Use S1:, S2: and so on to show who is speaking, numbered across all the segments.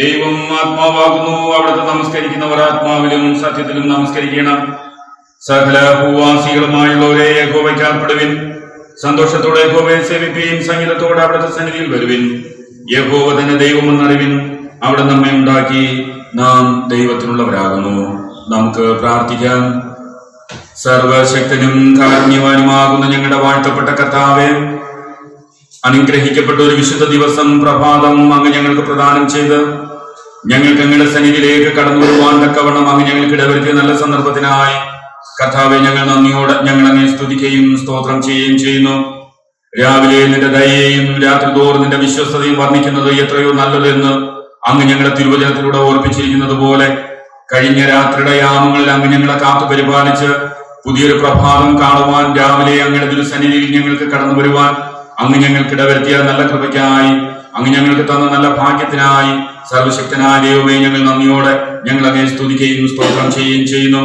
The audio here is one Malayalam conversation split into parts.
S1: ദൈവം ആത്മാവാകുന്നു. അവിടുത്തെ നമസ്കരിക്കുന്നവർ ആത്മാവിലും സത്യത്തിലും നമസ്കരിക്കണം. സകല ഭൂവാസികളുമായുള്ളവരെ യഹോവയ്ക്കാർപ്പെടുവിൻ. സന്തോഷത്തോടെ യഹോവയെ സേവിക്കുകയും സംഗീതത്തോടെ അവിടുത്തെ സന്നിധിയിൽ വരുവിൻ. യഹോവ തന്നെ ദൈവമെന്നറിവിൻ. അവിടെ നമ്മെ ഉണ്ടാക്കി നാം ദൈവത്തിനുള്ളവരാകുന്നു. നമുക്ക് പ്രാർത്ഥിക്കാം. സർവശക്തനും കാരുണ്യവാനുമാകുന്ന ഞങ്ങളുടെ വാഴ്ത്തപ്പെട്ട കർത്താവേ, അനുഗ്രഹിക്കപ്പെട്ട ഒരു വിശുദ്ധ ദിവസം പ്രഭാതം അങ്ങ് ഞങ്ങൾക്ക് പ്രദാനം ചെയ്ത് ഞങ്ങൾക്ക് അങ്ങയുടെ സന്നിധിയിലേക്ക് കടന്നു വരുവാൻ തക്കവണ്ണം അങ്ങ് ഞങ്ങൾക്ക് ഇടവരുത്തിയ നല്ല സന്ദർഭത്തിനായി കർത്താവെ ഞങ്ങൾ നന്ദിയോടെ ഞങ്ങൾ അങ്ങേ സ്തുതിക്കുകയും സ്തോത്രം ചെയ്യുകയും ചെയ്യുന്നു. രാവിലെ നിന്റെ ദയയെയും രാത്രി തോറും നിന്റെ വിശ്വസ്തതയും വർണ്ണിക്കുന്നത് എത്രയോ നല്ലതെന്ന് അങ്ങ് ഞങ്ങളുടെ തിരുവചനത്തിലൂടെ ഓർപ്പിച്ചിരിക്കുന്നത് പോലെ കഴിഞ്ഞ രാത്രിയുടെ യാമങ്ങളിൽ അങ്ങ് ഞങ്ങളെ കാത്തു പരിപാലിച്ച് പുതിയൊരു പ്രഭാതം കാണുവാൻ രാവിലെ അങ്ങയുടെ തിരുസന്നിധിയിൽ ഞങ്ങൾക്ക് കടന്നു വരുവാൻ അങ്ങ് ഞങ്ങൾക്ക് ഇടവരുത്തിയ നല്ല കൃപയ്ക്കായി അങ്ങ് ഞങ്ങൾക്ക് തന്ന നല്ല ഭാഗ്യത്തിനായി സർവശക്തനായ ദൈവമേ, ഞങ്ങൾ നന്ദിയോടെ ഞങ്ങൾ അങ്ങേ സ്തുതിക്കുകയും സ്തോത്രം ചെയ്യുകയും ചെയ്യുന്നു.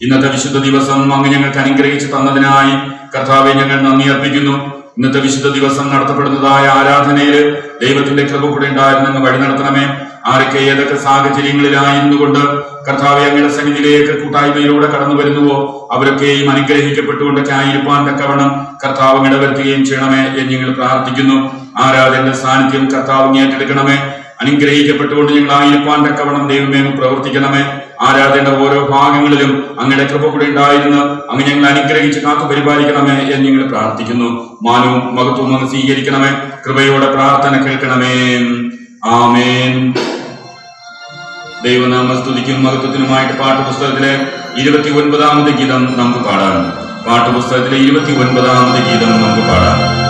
S1: ഇന്നത്തെ വിശുദ്ധ ദിവസം അങ്ങ് ഞങ്ങൾക്ക് അനുഗ്രഹിച്ച് തന്നതിനായി കർത്താവെ ഞങ്ങൾ നന്ദി അർപ്പിക്കുന്നു. ഇന്നത്തെ വിശുദ്ധ ദിവസം നടത്തപ്പെടുന്നതായ ആരാധനയിൽ ദൈവത്തിന്റെ കൃപ കൂടെ ഉണ്ടായിരുന്നെന്ന് വഴി നടത്തണമേ. ആരൊക്കെ ഏതൊക്കെ സാഹചര്യങ്ങളിലായിരുന്നു കൊണ്ട് കർത്താവെ അങ്ങയുടെ സന്നിധിയിലേക്ക് കൂട്ടായ്മയിലൂടെ കടന്നു വരുന്നുവോ അവരൊക്കെയും അനുഗ്രഹിക്കപ്പെട്ടുകൊണ്ടൊക്കെ ആയിരിക്കാൻ തക്കവണ്ണം കർത്താവ് ഇടവരുത്തുകയും ചെയ്യണമേ എന്ന് ഞങ്ങൾ പ്രാർത്ഥിക്കുന്നു. ആരാധനയുടെ സാന്നിധ്യം കർത്താവ് ഏറ്റെടുക്കണമേ. അനുഗ്രഹിക്കപ്പെട്ടുകൊണ്ട് ഞങ്ങൾ ആയിരിക്കാൻ തക്കവണ്ണം ദൈവമേ പ്രവർത്തിക്കണമേ. ആരാധനയുടെ ഓരോ ഭാഗങ്ങളിലും അങ്ങയുടെ കൃപ കൂടെ ഉണ്ടായിരുന്നു അങ്ങ് ഞങ്ങൾ അനുഗ്രഹിച്ച് കാത്തു പരിപാലിക്കണമേ എന്ന് ഞങ്ങൾ പ്രാർത്ഥിക്കുന്നു. മാനവും മഹത്വവും അങ്ങ് സ്വീകരിക്കണമേ. കൃപയോടെ പ്രാർത്ഥന കേൾക്കണമേ. ആമേൻ. ദൈവനാമ സ്തുതിക്കും മഹത്വത്തിനുമായിട്ട് പാഠപുസ്തകത്തിലെ 29ാമത് ഗീതം നമുക്ക് പാടാം. പാഠപുസ്തകത്തിലെ 29ാമത് ഗീതം നമുക്ക് പാടാം.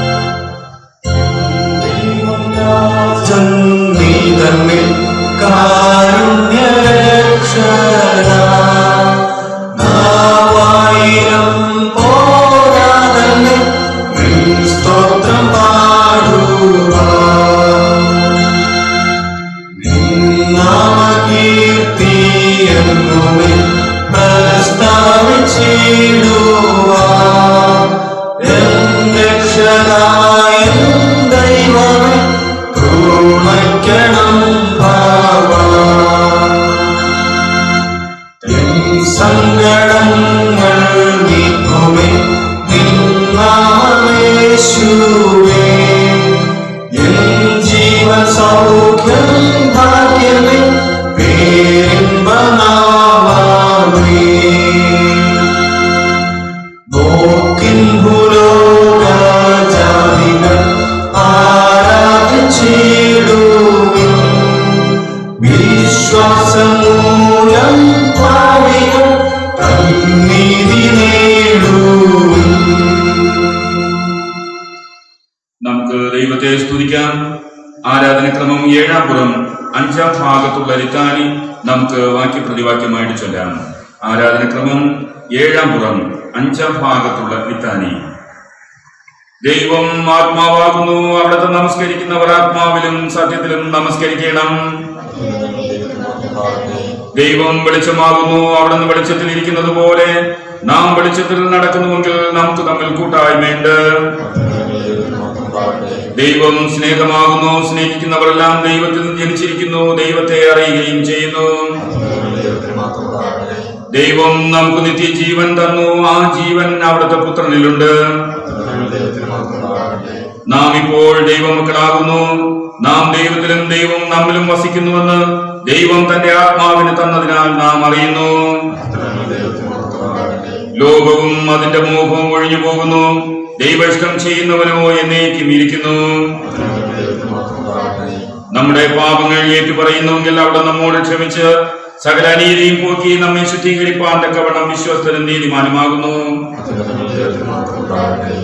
S2: ജീവൻ സൗഖ്യം ഭാഗ്യമേ പേരും നോക്കിൻ ഭൂലോകജാതികൾ ആരാധിച്ചിടുവിൻ. വിശ്വാസമൂലം ഭാവികൾ തന്നീതി നേടുവിൻ.
S1: നമുക്ക് ദൈവത്തെ സ്തുതിക്കാം. ആരാധനക്രമം 7-ാം പുറം 5-ാം ഭാഗത്തുള്ള ലിത്താനി നമുക്ക് വാക്യപ്രതിവാക്യമായിട്ട് ചൊല്ലാം. ആരാധനക്രമം 7-ാം പുറം 5-ാം ഭാഗത്തുള്ള ലിത്താനി. ദൈവം ആത്മാവാകുന്നു, അവിടുത്തെ നമസ്കരിക്കുന്നവർ ആത്മാവിലും സത്യത്തിലും നമസ്കരിക്കണം. ദൈവം വെളിച്ചമാകുന്നു, അവിടുന്ന് വെളിച്ചത്തിൽ ഇരിക്കുന്നത് പോലെ നാം വെളിച്ചത്തിൽ നടക്കുന്നുവെങ്കിൽ നമുക്ക് തമ്മിൽ കൂട്ടായ്മയുണ്ട്. ദൈവം സ്നേഹമാകുന്നു, സ്നേഹിക്കുന്നവരെല്ലാം ദൈവത്തിൽ ജനിച്ചിരിക്കുന്നു, ദൈവത്തെ അറിയുകയും ചെയ്യുന്നു. ദൈവം നമുക്ക് നിത്യജീവൻ തന്നു, ആ ജീവൻ അവിടുത്തെ പുത്രനിലുണ്ട്. നാം ഇപ്പോൾ ദൈവമക്കളാകുന്നു, നാം ദൈവത്തിലും ദൈവം നമ്മിലും വസിക്കുന്നുവെന്ന് ദൈവം തന്റെ ആത്മാവിന് തന്നതിനാൽ നാം അറിയുന്നു. ലോകവും അതിന്റെ മോഹവും ഒഴിഞ്ഞു പോകുന്നു, ദൈവഇഷ്ടം ചെയ്യുന്നവനോ എന്നേക്കും ഇരിക്കുന്നു. നമ്മുടെ പാപങ്ങൾ ഏറ്റുപറയുന്നുവെങ്കിൽ അവിടെ നമ്മോട് ക്ഷമിച്ച് സകല അനീതിയും പോക്കി നമ്മെ ശുദ്ധീകരിപ്പാൻ തക്കവണ്ണം വിശ്വസ്തനും നീതിമാനുമാകുന്നു.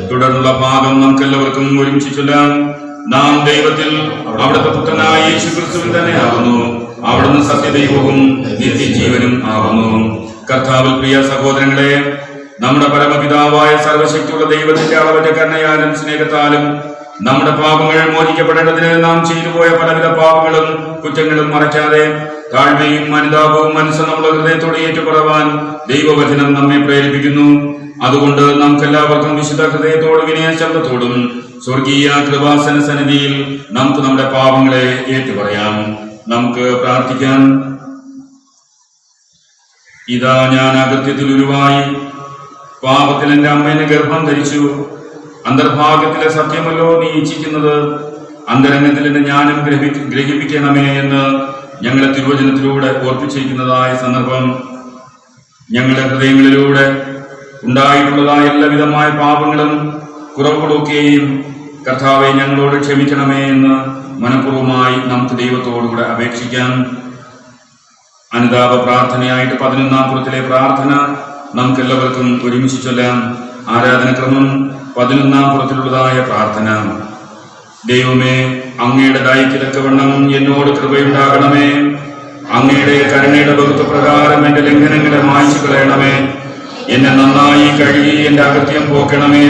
S1: തുടർന്നുള്ള ഭാഗം നമുക്കെല്ലാവർക്കും ഒരുമിച്ച് ചൊല്ലാം. നാം ദൈവത്തിൽ അവിടുത്തെ പുത്രനായ യേശുക്രിസ്തുവിൽ തന്നെ ആകുന്നു, അവിടുന്ന് സത്യദൈവവും നിത്യജീവനും ആകുന്നു. കർത്താവിൽ പ്രിയ സഹോദരങ്ങളെ, നമ്മുടെ പരമപിതാവായ സർവശക്തിയുള്ള ദൈവത്തിന്റെ അളവറ്റ കരുണയാലും സ്നേഹത്താലും നമ്മുടെ പാപങ്ങൾ മോചിക്കപ്പെടേണ്ടതിന് നാം ചെയ്തുപോയ പലവിധ പാപങ്ങളും കുറ്റങ്ങളും മറയ്ക്കാതെ താഴ്മയും അനുതാപവും മനസ്സ് നമ്മുടെ ഹൃദയത്തോടെ ഏറ്റുപറവാൻ ദൈവവചനം നമ്മെ പ്രേരിപ്പിക്കുന്നു. അതുകൊണ്ട് നമുക്കെല്ലാവർക്കും വിശുദ്ധ ഹൃദയത്തോട് വിനയ ശബ്ദത്തോടും സ്വർഗീയ കൃപാസന സന്നിധിയിൽ നമുക്ക് നമ്മുടെ പാപങ്ങളെ ഏറ്റുപറയാം. നമുക്ക് പ്രാർത്ഥിക്കാം. ഇതാ ഞാൻ അകൃത്യത്തിൽ ഉരുവായി പാപത്തിൽ എന്റെ അമ്മേനെ ഗർഭം ധരിച്ചു. അന്തർഭാഗത്തിലെ സത്യമല്ലോ നീ ഇച്ഛിക്കുന്നത്, അന്തരംഗത്തിൽ എന്റെ ജ്ഞാനം ഗ്രഹിപ്പിക്കണമേ എന്ന് ഞങ്ങളെ തിരുവചനത്തിലൂടെ ഓർപ്പിച്ചിരിക്കുന്നതായ സന്ദർഭം ഞങ്ങളുടെ ഹൃദയങ്ങളിലൂടെ ഉണ്ടായിട്ടുള്ളതായ എല്ലാവിധമായ പാപങ്ങളും കുറവുകളൊക്കെയും കർത്താവെ ഞങ്ങളോട് ക്ഷമിക്കണമേ എന്ന് മനഃപൂർവ്വമായി നമുക്ക് ദൈവത്തോടുകൂടെ അപേക്ഷിക്കാം. അനുതാപ പ്രാർത്ഥനയായിട്ട് 11-ാം പുറത്തിലെ പ്രാർത്ഥന നമുക്കെല്ലാവർക്കും ഒരുമിച്ച് ചൊല്ലാം. ആരാധനക്രമം 11-ാം പുറത്തിലുള്ളതായ പ്രാർത്ഥന. ദൈവമേ, അങ്ങയുടെ ദയയ്ക്കത്തക്കവണ്ണം എന്നോട് കൃപയുണ്ടാകണമേ. അങ്ങയുടെ കരുണയുടെ വകുപ്പ് പ്രകാരം എന്റെ ലംഘനങ്ങളെ മായ്ച്ചു കളയണമേ. എന്നെ നന്നായി കഴുകി എന്റെ അകത്യം പോക്കണമേ.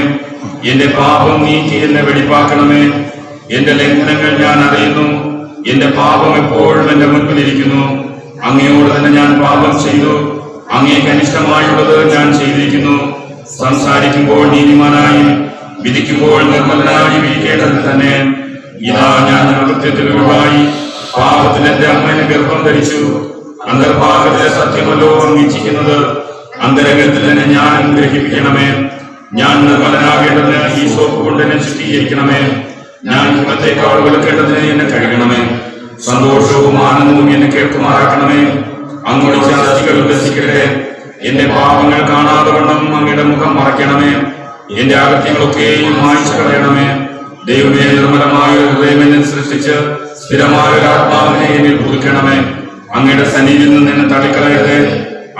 S1: എന്റെ പാപം നീക്കി എന്നെ വെടിപ്പാക്കണമേ. എന്റെ ലംഘനങ്ങൾ ഞാൻ അറിയുന്നു, എന്റെ പാപം എപ്പോഴും എന്റെ മുൻപിലിരിക്കുന്നു. അങ്ങയോട് തന്നെ ഞാൻ പാപം ചെയ്തു, അങ്ങേക്ക് അനിഷ്ടമായുള്ളത് ഞാൻ ചെയ്തിരിക്കുന്നു. സംസാരിക്കുമ്പോൾ നീതിമാനായും വിധിക്കുമ്പോൾ നിർമ്മലനായും ഇരിക്കേണ്ടത് തന്നെ. ഇതാ ഞാൻ കൃത്യത്തിൽ ഒഴിവായി പാപത്തിൽ എന്റെ അമ്മേനെ ഗർഭം ധരിച്ചു. അന്തർഭാഗത്തിലെ സത്യമല്ലോ അംഗീകരിക്കുന്നത്, അന്തരംഗത്തിൽ തന്നെ ഞാൻ ഗ്രഹിപ്പിക്കണമേ. ഞാൻ നിർമ്മലനാകേണ്ടതിന് ഈ സോപ്പ് കൊണ്ട് എന്നെ ശുദ്ധീകരിക്കണമേ. ഞാൻ ഹിമത്തേക്കാൾ വെളുക്കേണ്ടതിന് എന്നെ കഴുകണമേ. സന്തോഷവും ആനന്ദവും എന്നെ കേൾക്കുമാറാക്കണമേ. അങ്ങോട്ട് അസ്ഥികൾ ഉല്ലസിക്കട്ടെ. എന്റെ പാപങ്ങൾ കാണാതെ വണ്ണം അങ്ങയുടെ മുഖം മറയ്ക്കണമേ. എന്റെ അകത്യങ്ങളൊക്കെയും മായ്ച്ചു കളയണമേ. ദൈവമേ, നിർമ്മലമായ ഒരു ഹൃദയം എന്നെ സൃഷ്ടിച്ച് സ്ഥിരമായ ഒരു ആത്മാവിനെ എന്നിൽ പുതുക്കണമേ. അങ്ങയുടെ സന്നിധിയിൽ നിന്ന് എന്നെ തള്ളിക്കളയരുതേ.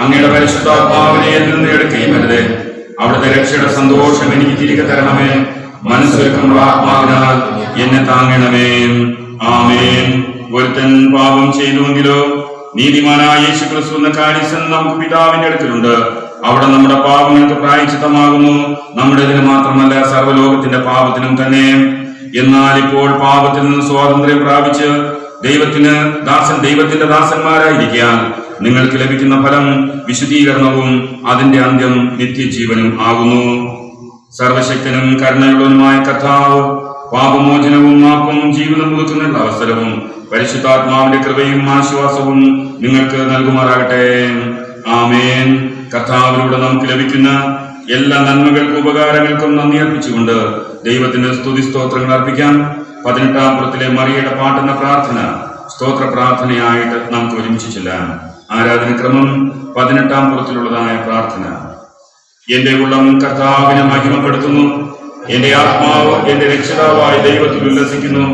S1: അങ്ങയുടെ പരിശുദ്ധാത്മാവിനെ എന്നിൽ നിന്ന് എടുക്കുകയും അരുതേ. അവിടുത്തെ രക്ഷയുടെ സന്തോഷം എനിക്ക് തിരികെ തരണമേ. മനസ്സൊരുക്കമുള്ള ആത്മാവിനാൽ എന്നെ താങ്ങണമേ. ആമേൻ. ഒരുത്തൻ പാപം ചെയ്തുവെങ്കിലോ നീതിമാനായ യേശുക്രിസ്തു എന്ന കാരിസൻ നമുക്ക് പിതാവിന്റെ അടുക്കലുണ്ട്. അവിടെ നമ്മുടെ പാപങ്ങൾക്ക് പ്രായശ്ചിത്തമാകുന്നു. നമ്മുടേതിന് മാത്രമല്ല, സർവ്വലോകത്തിന്റെ പാപത്തിനും തന്നെ. എന്നാൽ ഇപ്പോൾ പാപത്തിൽ നിന്ന് സ്വാതന്ത്ര്യം പ്രാപിച്ച് ദൈവത്തിന്റെ ദാസന്മാരായിരിക്കാൻ നിങ്ങൾക്ക് ലഭിക്കുന്ന ഫലം വിശുദ്ധീകരണവും അതിന്റെ അന്ത്യം നിത്യജീവനും ആകുന്നു. സർവശക്തനും കരുണയുള്ളവനുമായ കർത്താവ് പാപമോചനവും മാപ്പും ജീവിതം പുതുക്കുന്ന അവസരവും പരിശുദ്ധാത്മാവിന്റെ കൃപയും ആശ്വാസവും നിങ്ങൾക്ക് നൽകുമാറാകട്ടെ. ആമേൻ. കർത്താവിലൂടെ നമുക്ക് ലഭിക്കുന്ന എല്ലാ നന്മകൾക്കും ഉപകാരങ്ങൾക്കും നന്ദി അർപ്പിച്ചുകൊണ്ട് ദൈവത്തിന് സ്തുതി സ്തോത്രങ്ങൾ അർപ്പിക്കാം. 18-ാം പുറത്തിലെ മറിയയുടെ പാട്ടെന്ന പ്രാർത്ഥന സ്തോത്ര പ്രാർത്ഥനയായിട്ട് നമുക്ക് ഒരുമിച്ച് ചെല്ലാം. ആരാധനക്രമം 18-ാം പുറത്തിലുള്ളതായ പ്രാർത്ഥന. എന്റെ ഉള്ളം കർത്താവിനെ മഹിമപ്പെടുത്തുന്നു, എന്റെ ആത്മാവ് എന്റെ രക്ഷിതാവായ ദൈവത്തിൽ ഉല്ലസിക്കുന്നു.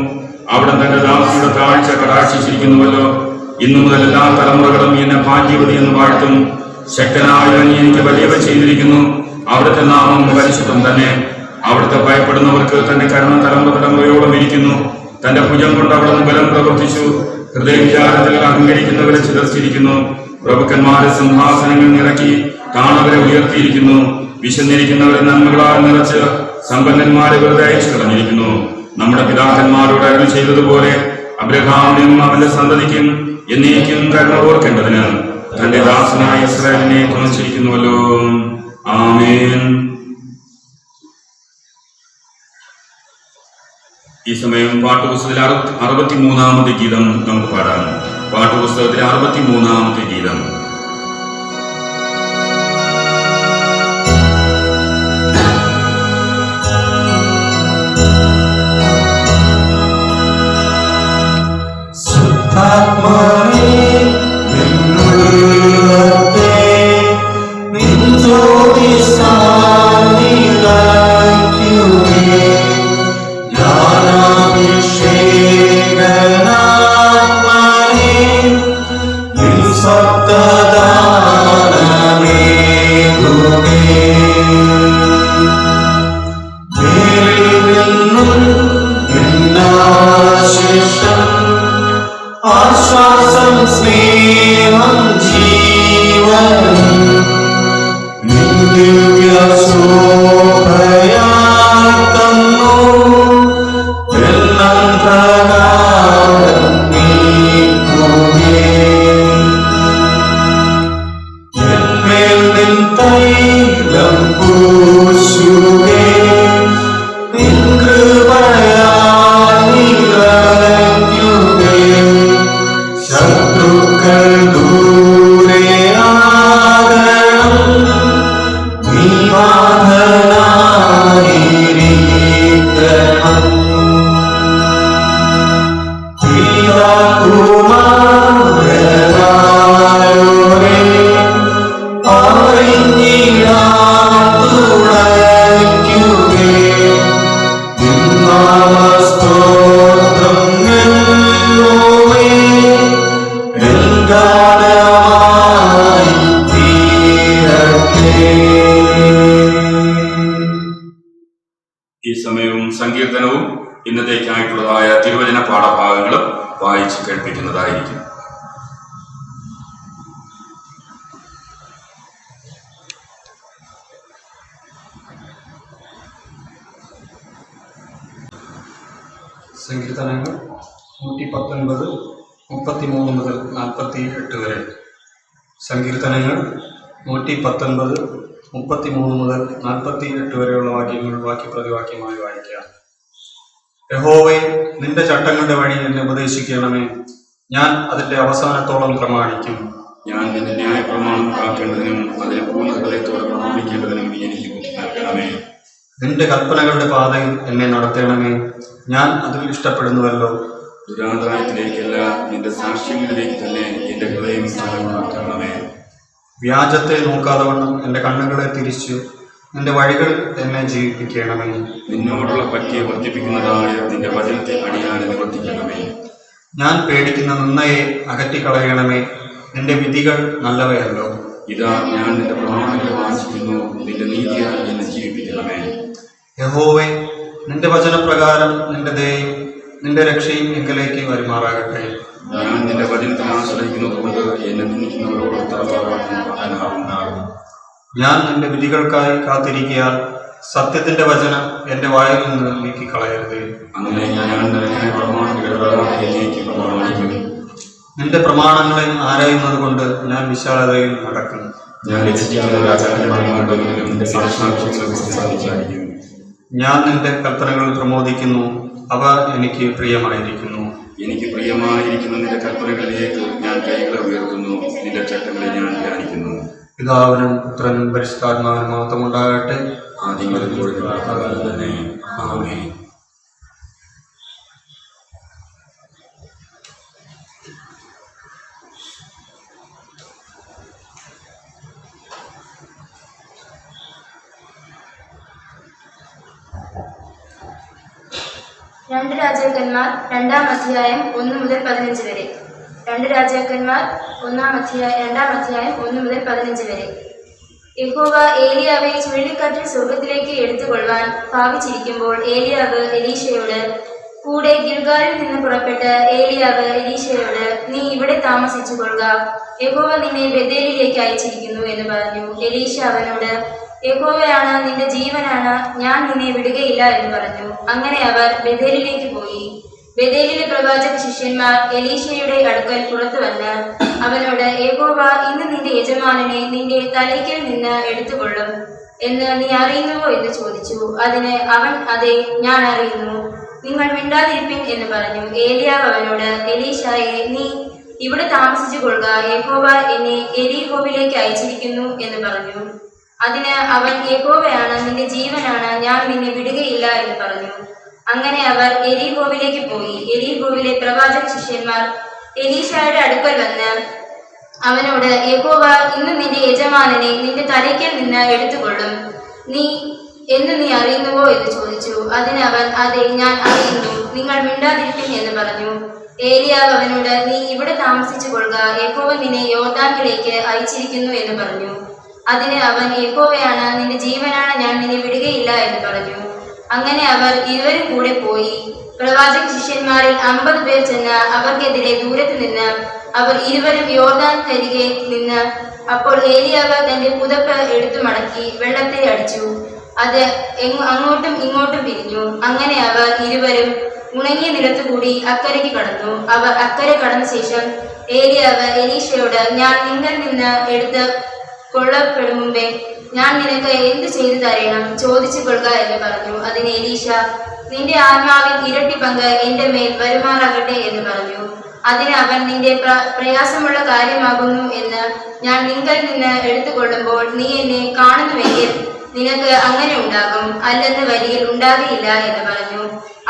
S1: അവിടെ തന്റെ ദാസിയുടെ താഴ്ച കടാക്ഷിച്ചിരിക്കുന്നുവല്ലോ. ഇന്നു മുതൽ എല്ലാ തലമുറകളും എന്നെ ഭാഗ്യവതി എന്ന് വാഴ്ത്തും. ശക്തനായവൻ എനിക്ക് വലിയവ ചെയ്തിരിക്കുന്നു. അവിടുത്തെ നാമം പരിശുദ്ധം തന്നെ. അവിടുത്തെ ഭയപ്പെടുന്നവർക്ക് തന്റെ കരുണ തലമുറയോളം ഇരിക്കുന്നു. തന്റെ ഭുജം കൊണ്ട് അവിടുന്ന് ബലം പ്രവർത്തിച്ചു. ഹൃദയവിചാരത്തിൽ അഹങ്കരിക്കുന്നവരെ ചിതർച്ചിരിക്കുന്നു. പ്രഭുക്കന്മാരെ സിംഹാസനങ്ങൾ നിറക്കി താണവരെ ഉയർത്തിയിരിക്കുന്നു. വിശന്നിരിക്കുന്നവരെ നന്മകളാൽ നിറച്ച് സമ്പന്നന്മാരെ വെറുതെ അയച്ചു കളഞ്ഞിരിക്കുന്നു. നമ്മുടെ പിതാക്കന്മാരോട് അരുളി ചെയ്തതുപോലെ അബ്രഹാമിനും അവന്റെ സന്തതിക്കും എന്നേക്കും കരുണ ഓർക്കേണ്ടതിന് തന്റെ ദാസനായ ഇസ്രായേലിനെ തുണച്ചിരിക്കുന്നുവല്ലോ. ആമേൻ. ഈ സമയം പാട്ടുപുസ്തകത്തിലെ 63-ാമത്തെ ഗീതം നമുക്ക് പാടാം. പാട്ടുപുസ്തകത്തിലെ 63-ാമത്തെ ഗീതം.
S2: ആശ്വാസം സ്നേഹം ജീവൻ ദിവ്യ ശോഭയാൽ തന്നു വെള്ളം പ്രകാരം നീക്കുമേ എന്മേൽ നിൻ തൈലം പൂശുകേ നിൻ കൃപയാൽ നിറയ്ക്കുകേ ശത്രുക്കൾ ദൂരെയാകണം നീ നാഥനായിരിക്കണം. പിതാകുമാരനായോരേ അറിഞ്ഞിടാൻ തുണയ്ക്കുകേ സ്തോത്രം
S1: ഈ സമയവും സങ്കീർത്തനവും ഇന്നത്തേക്കായിട്ടുള്ളതായ തിരുവചന പാഠഭാഗങ്ങളും വായിച്ച് കേൾപ്പിക്കുന്നതായിരിക്കും.
S3: സങ്കീർത്തനങ്ങൾ 119, 33 മുതൽ 48 വരെ. സങ്കീർത്തനങ്ങൾ 119, 33 മുതൽ 48 വരെയുള്ള വാക്യങ്ങൾ വാക്യപ്രതിവാക്യമായി വായിക്കാം. യഹോവേ, നിന്റെ ചട്ടങ്ങളുടെ വഴി എന്നെ ഉപദേശിക്കണമേ. ഞാൻ അതിന്റെ അവസാനത്തോളം പ്രമാണിക്കും.
S1: ഞാൻ നിന്റെ ന്യായപ്രമാണം കാക്കേണ്ടതിനും അതിനെ പൂർണ്ണ ഹൃദയത്തോടെ പ്രമാണിക്കേണ്ടതിനും എനിക്ക് ബുദ്ധി നൽകണമേ.
S3: നിന്റെ കൽപ്പനകളുടെ പാതയിൽ എന്നെ നടത്തണമേ. ഞാൻ അതിൽ ഇഷ്ടപ്പെടുന്നുവല്ലോ.
S1: ദുരാന്തരായത്തിലേക്കല്ല, നിന്റെ സാക്ഷ്യങ്ങളിലേക്ക് തന്നെ എന്റെ ഹൃദയം സ്ഥാനമാക്കണമേ.
S3: വ്യാജത്തെ നോക്കാതെ വണ്ണം എന്റെ കണ്ണുകളെ തിരിച്ചു നിന്റെ വഴികൾ എന്നെ ജീവിപ്പിക്കണമേ.
S1: നിന്നോടുള്ള പറ്റിയെ വർദ്ധിപ്പിക്കുന്നതായ നിന്റെ വചനത്തെ അടിയാനെ നിവർത്തിക്കണമേ.
S3: ഞാൻ പേടിക്കുന്ന നിന്നയെ അകറ്റിക്കളയണമേ. നിന്റെ വിധികൾ നല്ലവയല്ലോ.
S1: ഇതാ, ഞാൻ നിന്റെ പ്രമാണങ്ങളെ വാഞ്ചിക്കുന്നു. നിന്റെ നീതിയാൽ എന്നെ ജീവിപ്പിക്കണമേ.
S3: യഹോവേ, നിന്റെ വചനപ്രകാരം നിന്റെ ദയയും നിന്റെ രക്ഷയും എങ്കിലേക്ക് വരുമാറാകട്ടെ.
S1: ഞാൻ നിന്റെ വചനത്തിൽ ആശ്രയിക്കുന്നത് കൊണ്ട് എന്നെ നിന്ദിക്കുന്നവരോട് ഉത്തരവാദിത്തം.
S3: ഞാൻ നിന്റെ വിധികൾക്കായി കാത്തിരിക്കയാൽ സത്യത്തിന്റെ വചനം എന്റെ വായിൽ നിന്ന് നീക്കിക്കളയരുത്.
S1: അങ്ങനെ ഞാൻ പ്രമാണിക്കും.
S3: നിന്റെ പ്രമാണങ്ങളെ ആരായുന്നത് കൊണ്ട് ഞാൻ വിശാലതയിൽ നടക്കും. ഞാൻ നിന്റെ കൽപ്പനകൾ പ്രമോദിക്കുന്നു. അവ എനിക്ക് പ്രിയമായിരിക്കുന്നു.
S1: എനിക്ക് പ്രിയമായിരിക്കുന്ന നിന്റെ കൽപ്പനകളിലേക്ക് ഞാൻ കൈകളെ ഉയർത്തുന്നു. നിന്റെ ചട്ടങ്ങളെ ഞാൻ ധ്യാനിക്കുന്നു.
S3: പിതാവിനും പുത്രനും പരിശുദ്ധാത്മാവിനും മഹത്വം ഉണ്ടാകട്ടെ.
S1: ആദ്യം തന്നെ. ആമേൻ.
S4: രണ്ട് രാജാക്കന്മാർ 2-ാം അധ്യായം 1 മുതൽ 15 വരെ. 2 രാജാക്കന്മാർ 1-ാം അധ്യായം 2-ാം അധ്യായം 1 മുതൽ 15 വരെ. യഹോവ ഏലിയാവെ ചുഴലിക്കാറ്റിൽ സ്വർഗത്തിലേക്ക് എടുത്തുകൊള്ളുവാൻ ഭാവിച്ചിരിക്കുമ്പോൾ ഏലിയാവ് എലീശയോട് കൂടെ ഗിൽഗാലിൽ നിന്ന് പുറപ്പെട്ട് ഏലിയാവ് എലീശയോട് നീ ഇവിടെ താമസിച്ചു കൊള്ളുക, യഹോവ നിന്നെ ബേഥേലിലേക്ക് അയച്ചിരിക്കുന്നു എന്ന് പറഞ്ഞു. എലീശ അവനോട് യഹോവയാണ്, നിന്റെ ജീവനാണ്, ഞാൻ നിന്നെ വിടുകയില്ല എന്ന് പറഞ്ഞു. അങ്ങനെ അവർ ബേഥേലിലേക്ക് പോയി. ബേഥേലിലെ പ്രവാചക ശിഷ്യന്മാർ എലീശയുടെ അടുക്കൽ പുറത്തു വന്ന് അവനോട് യഹോവ ഇന്ന് നിന്റെ യജമാനനെ നിന്റെ തലയ്ക്കൽ നിന്ന് എടുത്തുകൊള്ളും എന്ന് നീ അറിയുന്നുവോ എന്ന് ചോദിച്ചു. അതിന് അവൻ അതെ, ഞാൻ അറിയുന്നു, നിങ്ങൾ മിണ്ടാതിരിപ്പിൻ എന്ന് പറഞ്ഞു. ഏലിയാവ് അവനോട് എലീശായെ നീ ഇവിടെ താമസിച്ചു കൊള്ളുക, യഹോവ എന്നെ എരീഹോവിലേക്ക് അയച്ചിരിക്കുന്നു എന്ന് പറഞ്ഞു. അതിന് അവൻ യഹോവയാണ്, നിന്റെ ജീവനാണ്, ഞാൻ നിന്നെ വിടുകയില്ല എന്ന് പറഞ്ഞു. അങ്ങനെ അവർ എരീഹോവിലേക്ക് പോയി. എരീഹോവിലെ പ്രവാചക ശിഷ്യന്മാർ എലീശായുടെ അടുക്കൽ വന്ന് അവനോട് യഹോവ ഇന്ന് നിന്റെ യജമാനനെ നിന്റെ തലയ്ക്കൽ നിന്ന് എടുത്തുകൊള്ളും എന്ന് നീ അറിയുന്നുവോ എന്ന് ചോദിച്ചു. അതിന് അവൻ അതെ, ഞാൻ അറിയുന്നു, നിങ്ങൾ മിണ്ടാതിരിപ്പിൻ എന്ന് പറഞ്ഞു. ഏലിയാവ് അവനോട് നീ ഇവിടെ താമസിച്ചു കൊള്ളുക, യഹോവ നിന്നെ യോർദാനിലേക്ക് അയച്ചിരിക്കുന്നു എന്ന് പറഞ്ഞു. അതിന് അവൻ യഹോവയാണ്, നിന്റെ ജീവനാണ്, ഞാൻ നിന്നെ വിടുകയില്ല എന്ന് പറഞ്ഞു. അങ്ങനെ അവർ ഇരുവരും കൂടെ പോയി. പ്രവാചക ശിഷ്യന്മാരിൽ 50 പേർ ചെന്ന് അവർക്കെതിരെ ദൂരത്ത് നിന്ന് അവർ ഇരുവരും യോർദാൻ കരികെ നിന്ന്. അപ്പോൾ ഏലിയാവ് തന്റെ പുതപ്പ് എടുത്തു മടക്കി വെള്ളത്തെ അടിച്ചു, അത് അങ്ങോട്ടും ഇങ്ങോട്ടും പിരിഞ്ഞു. അങ്ങനെ അവർ ഇരുവരും ഉണങ്ങിയ നിലത്തുകൂടി അക്കരയ്ക്ക് കടന്നു. അവർ അക്കരെ കടന്ന ശേഷം ഏലിയാവ് എലീശയോട് ഞാൻ നിന്നിൽ നിന്ന് എടുത്ത് കൊള്ളപ്പെടും മുമ്പേ ഞാൻ നിനക്ക് എന്ത് ചെയ്തു തരണം, ചോദിച്ചു കൊള്ളുക എന്ന് പറഞ്ഞു. അതിന് എലീശ നിന്റെ ആത്മാവിൽ ഇരട്ടി പങ്ക് എന്റെ മേൽ വരുമാറാകട്ടെ എന്ന് പറഞ്ഞു. അതിന് അവൻ നിന്റെ പ്രയാസമുള്ള കാര്യമാകുന്നു എന്ന് ഞാൻ നിങ്കൽ നിന്ന് എടുത്തുകൊള്ളുമ്പോൾ നീ എന്നെ കാണുന്നുവെങ്കിൽ നിനക്ക് അങ്ങനെ ഉണ്ടാകും, അല്ലെന്ന് വരിയിൽ ഉണ്ടാകുകയില്ല എന്ന് പറഞ്ഞു.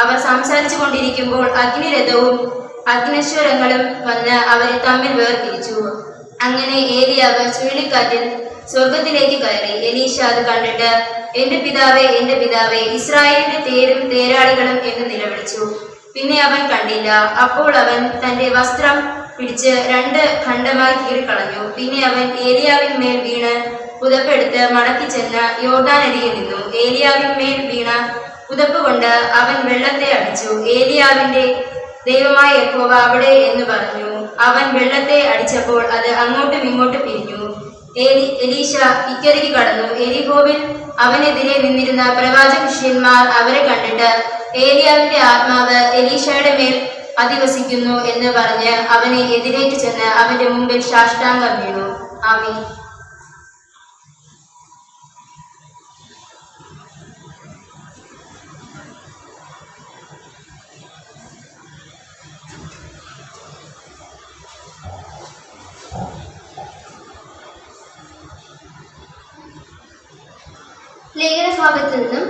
S4: അവർ സംസാരിച്ചു കൊണ്ടിരിക്കുമ്പോൾ അഗ്നിരഥവും അഗ്നശ്വരങ്ങളും വന്ന് അവരെ തമ്മിൽ വേർതിരിച്ചു. അങ്ങനെ ഏലിയാവ് ചുഴലിക്കാറ്റിൽ സ്വർഗത്തിലേക്ക് കയറി. എലീശ അത് കണ്ടിട്ട് എന്റെ പിതാവേ, ഇസ്രായേലിന്റെ തേരും തേരാളികളും എന്ന് നിലവിളിച്ചു. പിന്നെ അവൻ കണ്ടില്ല. അപ്പോൾ അവൻ തന്റെ വസ്ത്രം പിടിച്ച് 2 ഖണ്ഡമായി കീറിക്കളഞ്ഞു. പിന്നെ അവൻ ഏലിയാവിന്മേൽ വീണ് പുതപ്പെടുത്ത് മടക്കി ചെന്ന് യോർദാനരികെ നിന്നു. ഏലിയാവിന്മേൽ വീണ പുതപ്പ് കൊണ്ട് അവൻ വെള്ളത്തെ അടിച്ചു. ഏലിയാവിന്റെ ദൈവമായ യഹോവ അവിടെ എന്ന് പറഞ്ഞു. അവൻ വെള്ളത്തെ അടിച്ചപ്പോൾ അത് അങ്ങോട്ടും ഇങ്ങോട്ടും പിരിഞ്ഞു. എലീശ ഇക്കരയ്ക്ക് കടന്നു. എരിഹോവിൽ അവനെതിരെ നിന്നിരുന്ന പ്രവാചക ശിഷ്യന്മാർ അവരെ കണ്ടിട്ട് ഏലിയാവിന്റെ ആത്മാവ് എലീശയുടെ മേൽ അധിവസിക്കുന്നു എന്ന് പറഞ്ഞ് അവനെ എതിരേറ്റ് ചെന്ന് അവന്റെ മുമ്പിൽ സാഷ്ടാംഗം വീണു. ആമേൻ.
S5: ലേഖനഭാഗത്തു നിന്നും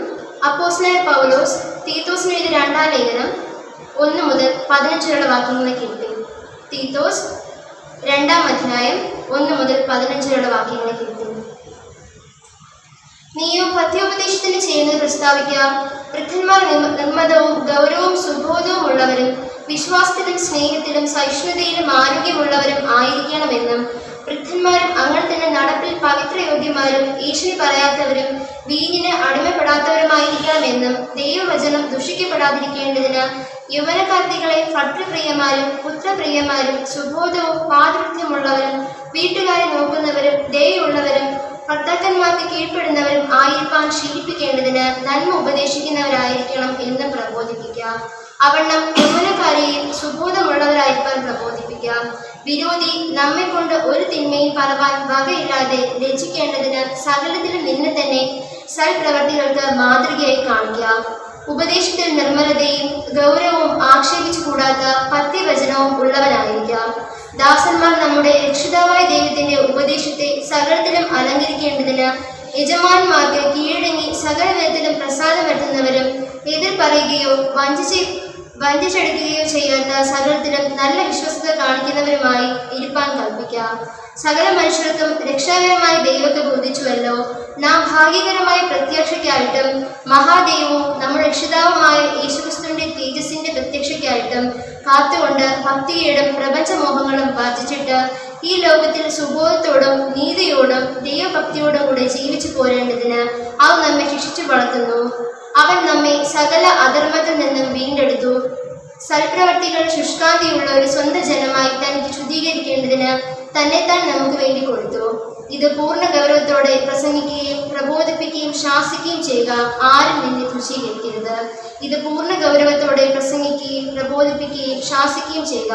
S5: അപ്പോസ്തലനായ പൗലോസ് തീത്തോസിന് എഴുതിയ 2-ാം ലേഖനം 1 മുതൽ 15 വരെയുള്ള വാക്യങ്ങളെ കേൾക്കും. തീത്തോസ് 2-ാം അധ്യായം 1 മുതൽ 15 വരെയുള്ള വാക്യങ്ങളെ കേൾക്കും. നീയോ പഥ്യോപദേശത്തിന് ചെയ്യുന്നത് പ്രസ്താവിക്കുക. വൃദ്ധന്മാർ നിർമ്മതവും ഗൗരവവും സുബോധവും ഉള്ളവരും വിശ്വാസത്തിലും സ്നേഹത്തിലും സഹിഷ്ണുതയിലും ആരോഗ്യമുള്ളവരും ആയിരിക്കണമെന്നും വൃദ്ധന്മാരും അങ്ങനെ തന്നെ നടപ്പിൽ പവിത്രയോഗ്യന്മാരും ഈശ്വരി പറയാത്തവരും വീഞ്ഞിന് അടിമപ്പെടാത്തവരുമായിരിക്കണമെന്നും ദൈവവചനം ദുഷിക്കപ്പെടാതിരിക്കേണ്ടതിന് യൗവനകാർത്തികളെ ഭർത്തൃപ്രിയമാരും പുത്രപ്രിയമാരും സുബോധവും പാതിവൃത്യമുള്ളവരും വീട്ടുകാരെ നോക്കുന്നവരും ദയയുള്ളവരും ഭർത്താക്കന്മാർക്ക് കീഴ്പ്പെടുന്നവരും ആയിരിക്കാൻ ശീലിപ്പിക്കേണ്ടതിന് നന്മ ഉപദേശിക്കുന്നവരായിരിക്കണം എന്ന് പ്രബോധിപ്പിക്കാം. അവണ്ണം യൗവനക്കാരെയും സുബോധമുള്ളവരായിരിക്കാൻ പ്രബോധിപ്പിക്കാം. വിരോധി നമ്മെ കൊണ്ട് ഒരു തിന്മയും പറവാൻ വകയില്ലാതെ ലജ്ജിക്കേണ്ടതിന് സകലത്തിലും നിന്ന് തന്നെ സൽപ്രവർത്തികൾക്ക് മാതൃകയായി കാണിക്കാം. ഉപദേശത്തിൽ നിർമ്മലതയും ഗൗരവവും ആക്ഷേപിച്ചു കൂടാത്ത പഥ്യവചനവും ഉള്ളവനായിരിക്കാം. ദാസന്മാർ നമ്മുടെ രക്ഷിതാവായ ദൈവത്തിന്റെ ഉപദേശത്തെ സകലത്തിലും അലങ്കരിക്കേണ്ടതിന് യജമാന്മാർക്ക് കീഴടങ്ങി സകല വിധത്തിലും പ്രസാദം വരുത്തുന്നവരും എതിർ പറയുകയോ വഞ്ചിച്ചെടുക്കുകയോ ചെയ്യാത്ത സകലത്തിലും നല്ല വിശ്വസ്തത കാണിക്കുന്നവരുമായി ഇരിപ്പാൻ കൽപ്പിക്കാം. സകല മനുഷ്യർക്കും രക്ഷാകരമായ ദൈവത്തെ ബോധിച്ചുവല്ലോ. നാം ഭാഗ്യകരമായ പ്രത്യക്ഷയ്ക്കായിട്ടും മഹാദൈവവും നമ്മുടെ രക്ഷിതാവുമായ യേശുക്രിസ്തുവിന്റെ തേജസ്സിന്റെ പ്രത്യക്ഷയ്ക്കായിട്ടും കാത്തുകൊണ്ട് ഭക്തിയോടും പ്രപഞ്ചമോഹങ്ങളും വർജിച്ചിട്ട് ഈ ലോകത്തിൽ സുബോധത്തോടും നീതിയോടും ദൈവഭക്തിയോടും കൂടെ ജീവിച്ചു പോരേണ്ടതിന് അവൻ നമ്മെ ശിക്ഷിച്ചു വളർത്തുന്നു. അവൻ നമ്മെ സകല അധർമ്മത്തിൽ നിന്നും വീണ്ടെടുത്തു. സൽപ്രവർത്തികൾ ശുഷ്കാന്തിയുള്ള ഒരു സ്വന്തം ജനമായി തനിക്ക് ശുദ്ധീകരിക്കേണ്ടതിന് തന്നെത്താൻ നമുക്ക് വേണ്ടി കൊടുത്തു. ഇത് പൂർണ്ണ ഗൗരവത്തോടെ പ്രസംഗിക്കുകയും പ്രബോധിപ്പിക്കുകയും ശാസിക്കുകയും ചെയ്യുക. ആരും നിന്നെ തുച്ഛീകരിക്കരുത്. ഇത് പൂർണ്ണ ഗൗരവത്തോടെ പ്രസംഗിക്കുകയും പ്രബോധിപ്പിക്കുകയും ശാസിക്കുകയും ചെയ്യുക.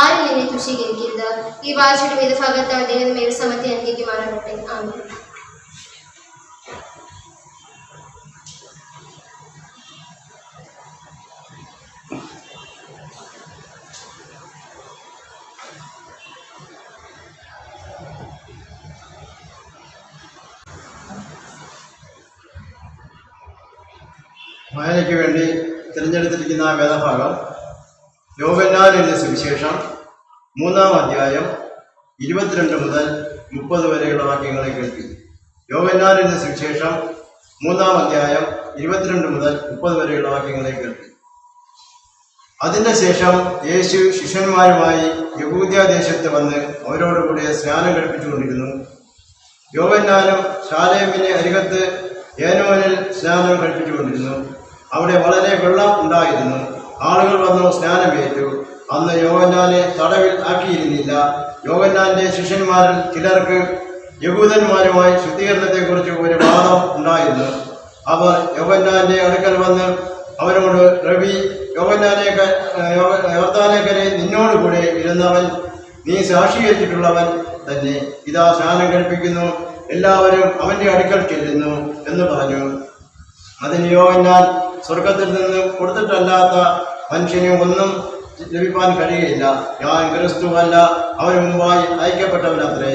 S5: ആരും നിന്നെ തുച്ഛീകരിക്കരുത്. ഈ വാഴ്ചയുടെ വേദഭാഗത്താൽ ദൈവമേ സമത്തെ അനുഗ്രഹിക്കുമാറാകട്ടെ. ആമേൻ.
S6: വായനയ്ക്ക് വേണ്ടി തിരഞ്ഞെടുത്തിരിക്കുന്ന വേദഭാഗം യോഹന്നാൻ എഴുതിയ സുവിശേഷം 3-ാം അധ്യായം 22 മുതൽ 30 വരെയുള്ള വാക്യങ്ങളെ കേൾപ്പി. യോഹന്നാൻ എഴുതിയ സുവിശേഷം 3-ാം അധ്യായം 22 മുതൽ 30 വരെയുള്ള വാക്യങ്ങളെ കേൾപ്പി. അതിൻ്റെ ശേഷം യേശു ശിഷ്യന്മാരുമായി യഹൂദ്യദേശത്ത് വന്ന് അവരോടുകൂടെ സ്നാനം കഴിപ്പിച്ചുകൊണ്ടിരുന്നു. യോഹന്നാനും ശാലേമിന് അരികത്ത് ഏനോനിൽ സ്നാനം കഴിപ്പിച്ചുകൊണ്ടിരുന്നു. അവിടെ വളരെ വെള്ളം ഉണ്ടായിരുന്നു. ആളുകൾ വന്നു സ്നാനമേറ്റു. അന്ന് യോഹന്നാനെ തടവിൽ ആക്കിയിരുന്നില്ല. യോഹന്നാന്റെ ശിഷ്യന്മാരിൽ ചിലർക്ക് യഹൂദന്മാരുമായി ശുദ്ധീകരണത്തെക്കുറിച്ച് ഒരു വാദം ഉണ്ടായിരുന്നു. അവർ യോഹന്നാന്റെ അടുക്കൽ വന്ന് അവനോട്, റബി, യോർദാനക്കരെ നിന്നോടുകൂടെ ഇരുന്നവൻ നീ സാക്ഷീകരിച്ചിട്ടുള്ളവൻ തന്നെ ഇതാ സ്നാനം കഴിപ്പിക്കുന്നു, എല്ലാവരും അവന്റെ അടുക്കൽ ചെല്ലുന്നു എന്ന് പറഞ്ഞു. അതിന് യോഹന്നാൻ, സ്വർഗത്തിൽ നിന്ന് കൊടുത്തിട്ടല്ലാത്ത മനുഷ്യന് ഒന്നും ലഭിക്കാൻ കഴിയില്ല. ഞാൻ ക്രിസ്തുവല്ല, അവന് മുമ്പായി അയക്കപ്പെട്ടവനത്രേ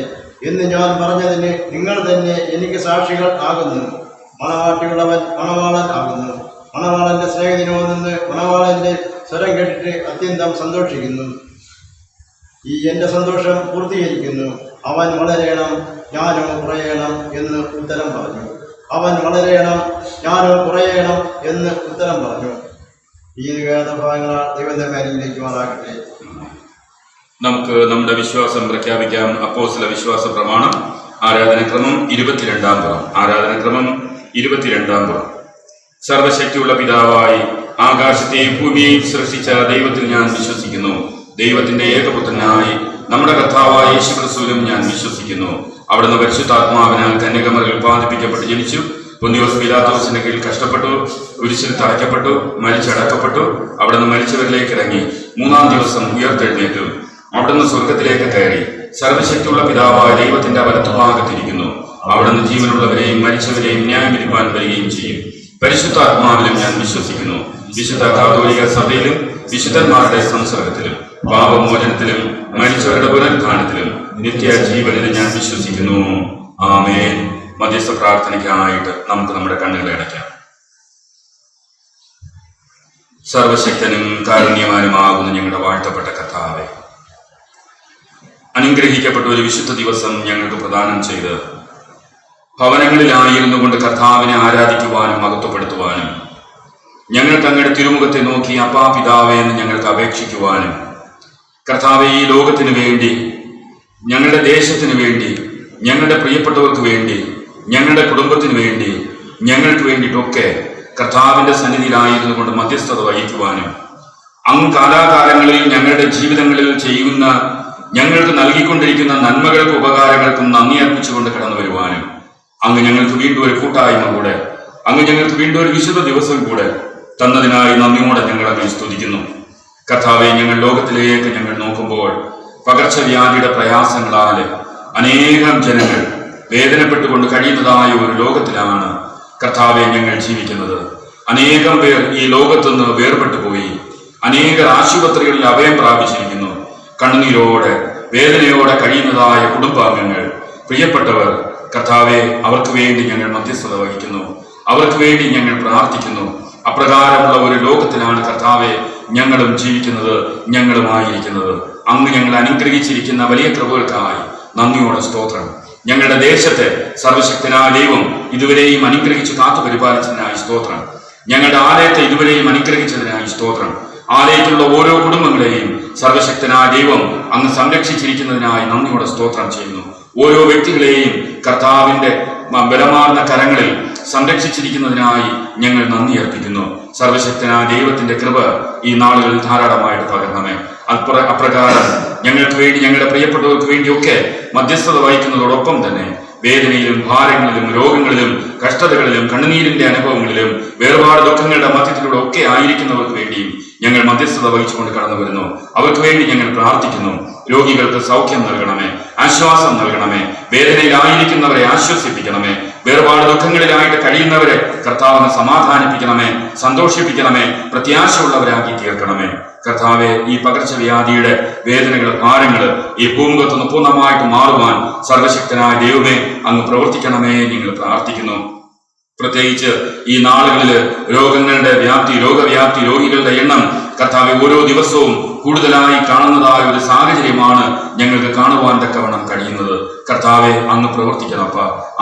S6: എന്ന് ഞാൻ പറഞ്ഞതിന് നിങ്ങൾ തന്നെ എനിക്ക് സാക്ഷികൾ ആകുന്നു. മണവാട്ടിയുള്ളവൻ മണവാളൻ ആകുന്നു. മണവാളന്റെ സ്നേഹത്തിനോ നിന്ന് മണവാളന്റെ സ്വരം കേട്ടിട്ട് അത്യന്തം സന്തോഷിക്കുന്നു. ഈ എൻ്റെ സന്തോഷം പൂർത്തീകരിക്കുന്നു. അവൻ വളരേണം, ഞാനോ കുറയണം എന്ന് ഉത്തരം പറഞ്ഞു. അവൻ വളരേണം, ഞാനോ കുറയണം എന്ന് ഉത്തരം പറഞ്ഞു. ഈ വേദഭാഗങ്ങൾ ദൈവത്തിന്റെ മേലിലേക്ക് മാറാകട്ടെ.
S1: നമുക്ക് നമ്മുടെ വിശ്വാസം പ്രഖ്യാപിക്കാം. അപ്പോസ്തല വിശ്വാസ പ്രമാണം ആരാധനക്രമം 22-ാം പുറം. ആരാധനക്രമം 22-ാം പുറം. സർവശക്തിയുള്ള പിതാവായി ആകാശത്തെയും ഭൂമിയെയും സൃഷ്ടിച്ച ദൈവത്തിൽ ഞാൻ വിശ്വസിക്കുന്നു. ദൈവത്തിന്റെ ഏകപുത്രനായി നമ്മുടെ കർത്താവായ യേശുക്രിസ്തുവിലും ഞാൻ വിശ്വസിക്കുന്നു. അവിടുന്ന് പരിശുദ്ധാത്മാവിനാൽ കന്യകമറിൽ ഉൽപ്പാദിപ്പിക്കപ്പെട്ട് ജനിച്ചു. പൊന്തിയോസ് പീലാത്തോസിന്റെ കീഴിൽ കഷ്ടപ്പെട്ടു, കുരിശിൽ തറയ്ക്കപ്പെട്ടു, മരിച്ചടക്കപ്പെട്ടു. അവിടുന്ന് മരിച്ചവരിലേക്ക് ഇറങ്ങി 3-ാം ദിവസം ഉയർത്തെഴുന്നേറ്റു. അവിടുന്ന് സ്വർഗത്തിലേക്ക് കയറി സർവശക്തിയുള്ള പിതാവായ ദൈവത്തിന്റെ വലത്തുഭാഗത്തിരിക്കുന്നു. അവിടുന്ന് ജീവനുള്ളവരെയും മരിച്ചവരെയും ന്യായം വിധിപ്പാൻ വരികയും ചെയ്യും. പരിശുദ്ധാത്മാവിലും ഞാൻ വിശ്വസിക്കുന്നു. വിശുദ്ധ കാതോലിക സഭയിലും വിശുദ്ധന്മാരുടെ സംസർഗത്തിലും പാപമോചനത്തിലും മരിച്ചവരുടെ പുനരുത്ഥാനത്തിലും നിത്യജീവനിലും ഞാൻ വിശ്വസിക്കുന്നു. ആമേൻ. മധ്യസ്ഥ പ്രാർത്ഥനയ്ക്കായിട്ട് നമുക്ക് നമ്മുടെ കണ്ണുകളെ അടയ്ക്കാം. സർവശക്തനും കാരുണ്യവാനുമാകുന്ന ഞങ്ങളുടെ വാഴ്ത്തപ്പെട്ട കർത്താവേ, അനുഗ്രഹിക്കപ്പെട്ട ഒരു വിശുദ്ധ ദിവസം ഞങ്ങൾക്ക് പ്രദാനം ചെയ്ത് ഭവനങ്ങളിലായിരുന്നു കൊണ്ട് കർത്താവിനെ ആരാധിക്കുവാനും മഹത്വപ്പെടുത്തുവാനും ഞങ്ങൾക്ക് അങ്ങയുടെ തിരുമുഖത്തെ നോക്കി അപ്പാ പിതാവേ എന്ന് ഞങ്ങൾക്ക് അപേക്ഷിക്കുവാനും കർത്താവെ ഈ ലോകത്തിന് വേണ്ടി, ഞങ്ങളുടെ ദേശത്തിന് വേണ്ടി, ഞങ്ങളുടെ പ്രിയപ്പെട്ടവർക്ക് വേണ്ടി, ഞങ്ങളുടെ കുടുംബത്തിന് വേണ്ടി, ഞങ്ങൾക്ക് വേണ്ടിയിട്ടൊക്കെ കർത്താവിന്റെ സന്നിധിയിലായിരുന്നു കൊണ്ട് മധ്യസ്ഥത വഹിക്കുവാനും അങ്ങ് കാലാകാലങ്ങളിൽ ഞങ്ങളുടെ ജീവിതങ്ങളിൽ ചെയ്യുന്ന ഞങ്ങൾക്ക് നൽകിക്കൊണ്ടിരിക്കുന്ന നന്മകൾക്കും ഉപകാരങ്ങൾക്കും നന്ദി അർപ്പിച്ചുകൊണ്ട് കടന്നു വരുവാനും അങ്ങ് ഞങ്ങൾക്ക് വീണ്ടും ഒരു കൂട്ടായ്മ കൂടെ, അങ്ങ് ഞങ്ങൾക്ക് വീണ്ടും ഒരു വിശുദ്ധ ദിവസം കൂടെ തന്നതിനായി നന്ദിയോടെ ഞങ്ങൾ അങ്ങ് സ്തുതിക്കുന്നു. കർത്താവെ, ഞങ്ങൾ ലോകത്തിലേക്ക് ഞങ്ങൾ നോക്കുമ്പോൾ പകർച്ചവ്യാധിയുടെ പ്രയാസങ്ങളാൽ അനേകം ജനങ്ങൾ വേദനപ്പെട്ടുകൊണ്ട് കഴിയുന്നതായ ഒരു ലോകത്തിലാണ് കർത്താവെ ഞങ്ങൾ ജീവിക്കുന്നത്. അനേകം പേർ ഈ ലോകത്തുനിന്ന് വേർപെട്ടു പോയി. അനേകർ ആശുപത്രികളിൽ അഭയം പ്രാപിച്ചിരിക്കുന്നു. കണ്ണുനീരോടെ വേദനയോടെ കഴിയുന്നതായ കുടുംബാംഗങ്ങൾ, പ്രിയപ്പെട്ടവർ, കർത്താവെ, അവർക്ക് വേണ്ടി ഞങ്ങൾ മധ്യസ്ഥത വഹിക്കുന്നു. അവർക്ക് വേണ്ടി ഞങ്ങൾ പ്രാർത്ഥിക്കുന്നു. അപ്രകാരമുള്ള ഒരു ലോകത്തിലാണ് കർത്താവെ ഞങ്ങളും ജീവിക്കുന്നത്, ഞങ്ങളുമായിരിക്കുന്നത്. അങ്ങ് ഞങ്ങളെ അനുഗ്രഹിച്ചിരിക്കുന്ന വലിയ കൃപകൾക്കായി നന്ദിയോടെ സ്തോത്രം. ഞങ്ങളുടെ ദേശത്തെ സർവശക്തനായ ദൈവം ഇതുവരെയും അനുഗ്രഹിച്ച് കാത്തു പരിപാലിച്ചതിനായി സ്തോത്രം. ഞങ്ങളുടെ ആലയത്തെ ഇതുവരെയും അനുഗ്രഹിച്ചതിനായി സ്തോത്രം. ആലയത്തിലുള്ള ഓരോ കുടുംബങ്ങളെയും സർവശക്തനായ ദൈവം അങ്ങ് സംരക്ഷിച്ചിരിക്കുന്നതിനായി നന്ദിയോടെ സ്തോത്രം ചെയ്യുന്നു. ഓരോ വ്യക്തികളെയും കർത്താവിന്റെ ബലമാർന്ന കരങ്ങളിൽ സംരക്ഷിച്ചിരിക്കുന്നതിനായി ഞങ്ങൾ നന്ദി അർപ്പിക്കുന്നു. സർവശക്തനായ ദൈവത്തിന്റെ കൃപ ഈ നാളുകളിൽ ധാരാളമായിട്ട് പകരണമേ. അപ്രകാരം ഞങ്ങൾക്ക് വേണ്ടി, ഞങ്ങളുടെ പ്രിയപ്പെട്ടവർക്ക് വേണ്ടിയൊക്കെ മധ്യസ്ഥത വഹിക്കുന്നതോടൊപ്പം തന്നെ വേദനയിലും ഭാരങ്ങളിലും രോഗങ്ങളിലും കഷ്ടതകളിലും കണ്ണുനീരിന്റെ അനുഭവങ്ങളിലും വേർപാട് ദുഃഖങ്ങളുടെ മധ്യത്തിലൂടെ ഒക്കെ ആയിരിക്കുന്നവർക്ക് വേണ്ടിയും ഞങ്ങൾ മധ്യസ്ഥത വഹിച്ചുകൊണ്ട് കടന്നു വരുന്നു. അവർക്ക് വേണ്ടി ഞങ്ങൾ പ്രാർത്ഥിക്കുന്നു. രോഗികൾക്ക് സൗഖ്യം നൽകണമേ, ആശ്വാസം നൽകണമേ. വേദനയിലായിരിക്കുന്നവരെ ആശ്വസിപ്പിക്കണമേ. വേർപാട് ദുഃഖങ്ങളിലായിട്ട് കഴിയുന്നവരെ കർത്താവിനെ സമാധാനിപ്പിക്കണമേ, സന്തോഷിപ്പിക്കണമേ, പ്രത്യാശയുള്ളവരാക്കി തീർക്കണമേ. കർത്താവെ, ഈ പകർച്ചവ്യാധിയുടെ വേദനകൾ, ഭാരങ്ങൾ ഈ ഭൂമുഖത്തുനിന്ന് പൂർണ്ണമായിട്ട് മാറുവാൻ സർവശക്തനായ ദൈവമേ അങ്ങ് പ്രവർത്തിക്കണമേ ഞങ്ങൾ പ്രാർത്ഥിക്കുന്നു. പ്രത്യേകിച്ച് ഈ നാളുകളില് രോഗവ്യാപ്തി, രോഗികളുടെ എണ്ണം കർത്താവെ ഓരോ ദിവസവും കൂടുതലായി കാണുന്നതായ ഒരു സാഹചര്യമാണ് ഞങ്ങൾക്ക് കാണുവാൻ തക്കവണ്ണം കഴിയുന്നത്. കർത്താവെ അങ്ങ് പ്രവർത്തിക്കണപ്പ.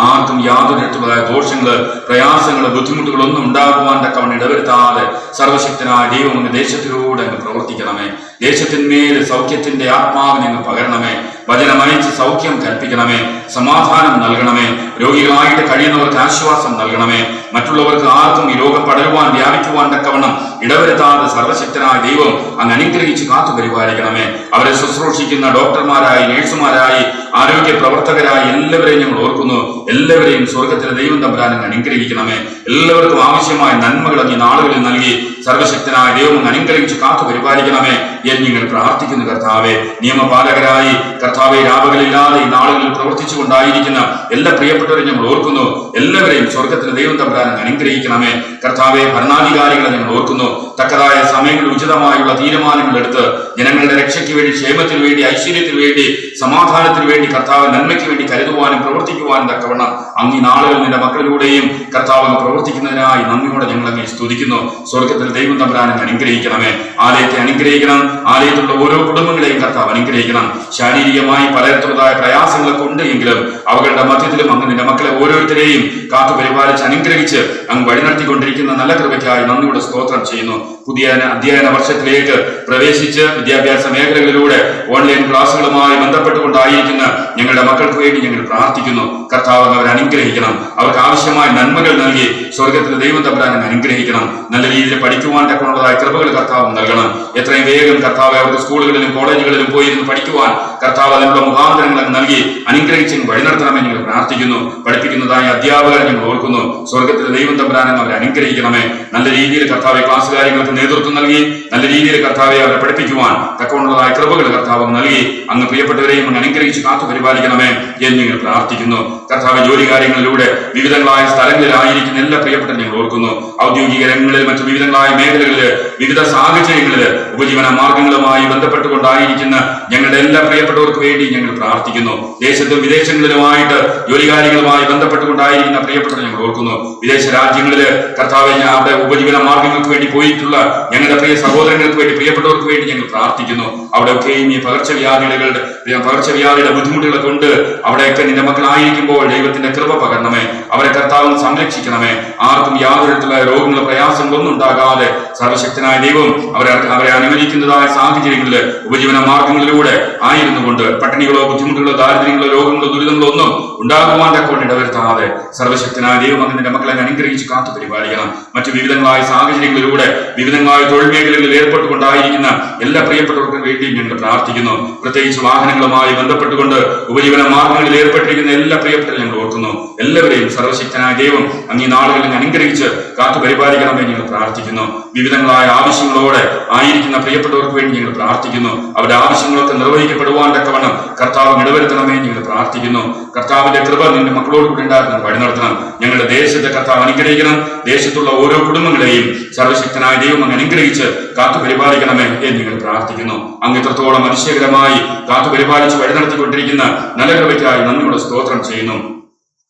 S1: ആർക്കും യാതൊരു തരത്തിലുള്ള ദോഷങ്ങള്, പ്രയാസങ്ങള്, ബുദ്ധിമുട്ടുകളൊന്നും ഉണ്ടാകുവാൻ തക്കവണ്ണം ഇടവരുത്താതെ സർവശക്തനായ ദൈവം അങ്ങ് ദേശത്തിലൂടെ അങ്ങ് പ്രവർത്തിക്കണമേ. ദേശത്തിന്മേൽ സൗഖ്യത്തിന്റെ ആത്മാവിനെ അങ്ങ് പകരണമേ. വചനമയച്ച് സൗഖ്യം കൽപ്പിക്കണമേ, സമാധാനം നൽകണമേ. രോഗികളായിട്ട് കഴിയുന്നവർക്ക് ആശ്വാസം നൽകണമേ. മറ്റുള്ളവർക്ക് ആർക്കും ഈ രോഗം പടരുവാൻ, വ്യാപിക്കുവാൻ തക്കവണ്ണം ഇടവരുത്താതെ സർവശക്തനായ ദൈവം അങ്ങ് അനുഗ്രഹിച്ച് കാത്തു പരിപാലിക്കണമേ. അവരെ ശുശ്രൂഷിക്കുന്ന ഡോക്ടർമാരായി, നഴ്സുമാരായി, ആരോഗ്യ പ്രവർത്തകരായി എല്ലാവരെയും ഞങ്ങൾ ഓർക്കുന്നു. എല്ലാവരെയും സ്വർഗത്തിലെ ദൈവം തമ്പുരാൻ അങ്ങ് അനുഗ്രഹിക്കണമേ. എല്ലാവർക്കും ആവശ്യമായ നന്മകൾ ഈ നാളുകളിൽ നൽകി സർവശക്തനായ ദൈവം അങ്ങ് അനുഗ്രഹിച്ച് കാത്തു പരിപാലിക്കണമേ എന്ന് ഞങ്ങൾ പ്രാർത്ഥിക്കുന്നു. കർത്താവെ, നിയമപാലകരായി കർത്താവെ രാപകലില്ലാതെ ഈ നാളുകളിൽ പ്രവർത്തിച്ചു കൊണ്ടായിരിക്കുന്ന എല്ലാ പ്രിയപ്പെട്ടവരെയും ഞങ്ങൾ ഓർക്കുന്നു. എല്ലാവരെയും സ്വർഗത്തിലെ ദൈവം തമ്പുരാൻ അങ്ങ് അനുഗ്രഹിക്കണമേ. കർത്താവെ, ഭരണാധികാരികളെ ഞങ്ങൾ ഓർക്കുന്നു. തക്കതായ സമയങ്ങളിൽ ഉചിതമായുള്ള തീരുമാനങ്ങൾ എടുത്ത് ജനങ്ങളുടെ രക്ഷയ്ക്ക് വേണ്ടി, ക്ഷേമത്തിന് വേണ്ടി, ഐശ്വര്യത്തിന് വേണ്ടി, സമാധാനത്തിന് വേണ്ടി, കർത്താവ് നന്മയ്ക്ക് വേണ്ടി കരുതുവാനും പ്രവർത്തിക്കുവാനും തക്കവണ്ണം അങ്ങ് ഈ നാളുകൾ നിന്റെ മക്കളിലൂടെയും കർത്താവ് പ്രവർത്തിക്കുന്നതിനായി നന്ദിയോടെ ഞങ്ങൾ അങ്ങ് സ്തുതിക്കുന്നു. സ്വർഗത്തിൽ ദൈവം തമ്പുരാൻ അങ്ങ് അനുഗ്രഹിക്കണമേ. ആലയത്തെ അനുഗ്രഹിക്കണം. ആലയത്തിലുള്ള ഓരോ കുടുംബങ്ങളെയും കർത്താവ് അനുഗ്രഹിക്കണം. ശാരീരികമായി പലതരത്തിലുള്ളതായ പ്രയാസങ്ങളൊക്കെ ഉണ്ട് എങ്കിലും അവകളുടെ മധ്യത്തിലും അങ്ങ് നിന്റെ മക്കളെ ഓരോരുത്തരെയും കാത്തു പരിപാലിച്ച് അനുഗ്രഹിച്ച് അങ്ങ് വഴി നടത്തിക്കൊണ്ടിരിക്കുന്ന നല്ല കൃപയ്ക്കായി നന്ദിയോടെ സ്തോത്രം ചെയ്യുന്നു. പുതിയ അധ്യയന വർഷത്തിലേക്ക് പ്രവേശിച്ച് വിദ്യാഭ്യാസ മേഖലകളിലൂടെ ഓൺലൈൻ ക്ലാസുകളുമായി ബന്ധപ്പെട്ടുകൊണ്ടായിരിക്കുന്ന ഞങ്ങളുടെ മക്കൾക്ക് വേണ്ടി ഞങ്ങൾ പ്രാർത്ഥിക്കുന്നു. കർത്താവ് അവരെ അനുഗ്രഹിക്കണം. അവർക്ക് ആവശ്യമായ നന്മകൾ നൽകി സ്വർഗത്തിലെ ദൈവം തമ്പുരാൻ അനുഗ്രഹിക്കണം. നല്ല രീതിയിൽ പഠിക്കുവാൻ തക്കമുള്ളതായ കൃപകൾ കർത്താവ് നൽകണം. എത്രയും വേഗം കർത്താവ് അവർക്ക് സ്കൂളുകളിലും കോളേജുകളിലും പോയിരുന്ന് പഠിക്കുവാൻ കർത്താവ് അതിനുള്ള മുഖാന്തരങ്ങൾ നൽകി അനുഗ്രഹിച്ച് വഴി നടത്തണമെന്ന് ഞങ്ങൾ പ്രാർത്ഥിക്കുന്നു. പഠിപ്പിക്കുന്നതായ അധ്യാപകരെ ഞങ്ങൾ ഓർക്കുന്നു. സ്വർഗത്തിലെ ദൈവം തമ്പുരാൻ അവരെ അനുഗ്രഹിക്കണമേ. നല്ല രീതിയിൽ കർത്താവെ ക്ലാസ് കാര്യങ്ങൾക്ക് നേതൃത്വം നൽകി നല്ല രീതിയിൽ കർത്താവെ അവരെ പഠിപ്പിക്കുവാൻ തക്കമുള്ളതായ കൃപകൾ കർത്താവ് നൽകി അങ്ങ് പ്രിയപ്പെട്ടവരെയും അങ്ങ് അനുഗ്രഹിച്ച് കാത്തു പരിപാലിക്കണമേ എന്ന് ഞങ്ങൾ പ്രാർത്ഥിക്കുന്നു. കർത്താവ് ജോലി കാര്യങ്ങളിലൂടെ വിവിധങ്ങളായ സ്ഥലങ്ങളിലായിരിക്കുന്ന എല്ലാ പ്രിയപ്പെട്ടവരും ഞങ്ങൾ ഓർക്കുന്നു. ഔദ്യോഗിക രംഗങ്ങളിൽ, മറ്റു വിവിധങ്ങളായ മേഖലകളില്, വിവിധ സാഹചര്യങ്ങളില് ഉപജീവന മാർഗങ്ങളുമായി ബന്ധപ്പെട്ടുകൊണ്ടായിരിക്കുന്ന ഞങ്ങളുടെ എല്ലാ പ്രിയപ്പെട്ടവർക്ക് വേണ്ടി ഞങ്ങൾ പ്രാർത്ഥിക്കുന്നു. ദേശത്തും വിദേശങ്ങളിലുമായിട്ട് ജോലി കാര്യങ്ങളുമായി ബന്ധപ്പെട്ടുകൊണ്ടായിരിക്കുന്ന പ്രിയപ്പെട്ടവർ ഞങ്ങൾ ഓർക്കുന്നു. വിദേശ രാജ്യങ്ങളില് കർത്താവെ അവിടെ ഉപജീവന മാർഗങ്ങൾക്ക് വേണ്ടി പോയിട്ടുള്ള ഞങ്ങളുടെ പ്രിയ സഹോദരങ്ങൾക്ക് വേണ്ടി, പ്രിയപ്പെട്ടവർക്ക് വേണ്ടി ഞങ്ങൾ പ്രാർത്ഥിക്കുന്നു. അവിടെയൊക്കെയും ഈ പകർച്ചവ്യാധിയുടെ ബുദ്ധിമുട്ടുകളെ കൊണ്ട് അവിടെയൊക്കെ നിന്റെ മക്കളായിരിക്കുമ്പോൾ ദൈവത്തിന്റെ കൃപ പകരണമേ. അവരെ കർത്താവിന് സംരക്ഷിക്കണമേ. ആർക്കും യാതൊരു തരത്തിലുള്ള രോഗങ്ങളോ പ്രയാസങ്ങളൊന്നും ഉണ്ടാകാതെ സർവശക്തനായ ദൈവം അവരെ അനുവദിക്കുന്നതായ സാഹചര്യങ്ങളിൽ ഉപജീവന മാർഗങ്ങളിലൂടെ ആയിരുന്നു കൊണ്ട് പട്ടിണികളോ ബുദ്ധിമുട്ടുകളോ ദാരിദ്ര്യങ്ങളോ രോഗങ്ങളോ ദുരിതങ്ങളോ ഒന്നും ഉണ്ടാകുവാൻ തക്കൊണ്ട് ഇടവരുത്താതെ സർവശക്തനായ ദൈവം അങ്ങനെ മക്കളെ അനുഗ്രഹിച്ച് കാത്തു പരിപാലിക്കണം. മറ്റു വിവിധങ്ങളായ സാഹചര്യങ്ങളിലൂടെ വിവിധങ്ങളായ തൊഴിൽ മേഖലകളിൽ ഏർപ്പെട്ടുകൊണ്ടായിരിക്കുന്ന എല്ലാ പ്രിയപ്പെട്ടവർക്കും വേണ്ടി ഞങ്ങൾ പ്രാർത്ഥിക്കുന്നു. പ്രത്യേകിച്ച് വാഹനങ്ങളുമായി ബന്ധപ്പെട്ടുകൊണ്ട് ഉപജീവന മാർഗങ്ങളിൽ ഏർപ്പെട്ടിരിക്കുന്ന എല്ലാ പ്രിയപ്പെട്ടവരും ഞങ്ങൾ ഓർക്കുന്നു. എല്ലാവരെയും സർവശക്തനായ ദൈവം അങ്ങ് ഈ നാളുകളിൽ അനുഗ്രഹിച്ച് കാത്തു പരിപാലിക്കണമെന്ന് ഞങ്ങൾ പ്രാർത്ഥിക്കുന്നു. വിവിധങ്ങളായ ആവശ്യങ്ങളോടെ ആയിരിക്കുന്ന പ്രിയപ്പെട്ടവർക്ക് വേണ്ടി ഞങ്ങൾ പ്രാർത്ഥിക്കുന്നു. അവരുടെ ആവശ്യങ്ങളൊക്കെ നിർവഹിക്കപ്പെടുവാൻ തക്കവണ്ണം കർത്താവ് ഇടവരുത്തണമേ ഞങ്ങൾ പ്രാർത്ഥിക്കുന്നു. കർത്താവിന്റെ കൃപ നിന്റെ മക്കളോട് കൂടി ഉണ്ടാകുന്ന വഴി നടത്തണം. ഞങ്ങളുടെ ദേശത്തെ കർത്താവ് അനുഗ്രഹിക്കണം. ദേശത്തുള്ള ഓരോ കുടുംബങ്ങളെയും സർവശക്തനായ ദൈവം അങ്ങ് അനുഗ്രഹിച്ച് കാത്തു പരിപാലിക്കണമേ എന്ന് ഞങ്ങൾ പ്രാർത്ഥിക്കുന്നു. അങ്ങ് ഇത്രത്തോളം അതിശയകരമായി കാത്തു പരിപാലിച്ച് വഴി നടത്തിക്കൊണ്ടിരിക്കുന്ന നല്ല കൃപയ്ക്കായി നന്ദിയോടെ സ്തോത്രം ചെയ്യുന്നു.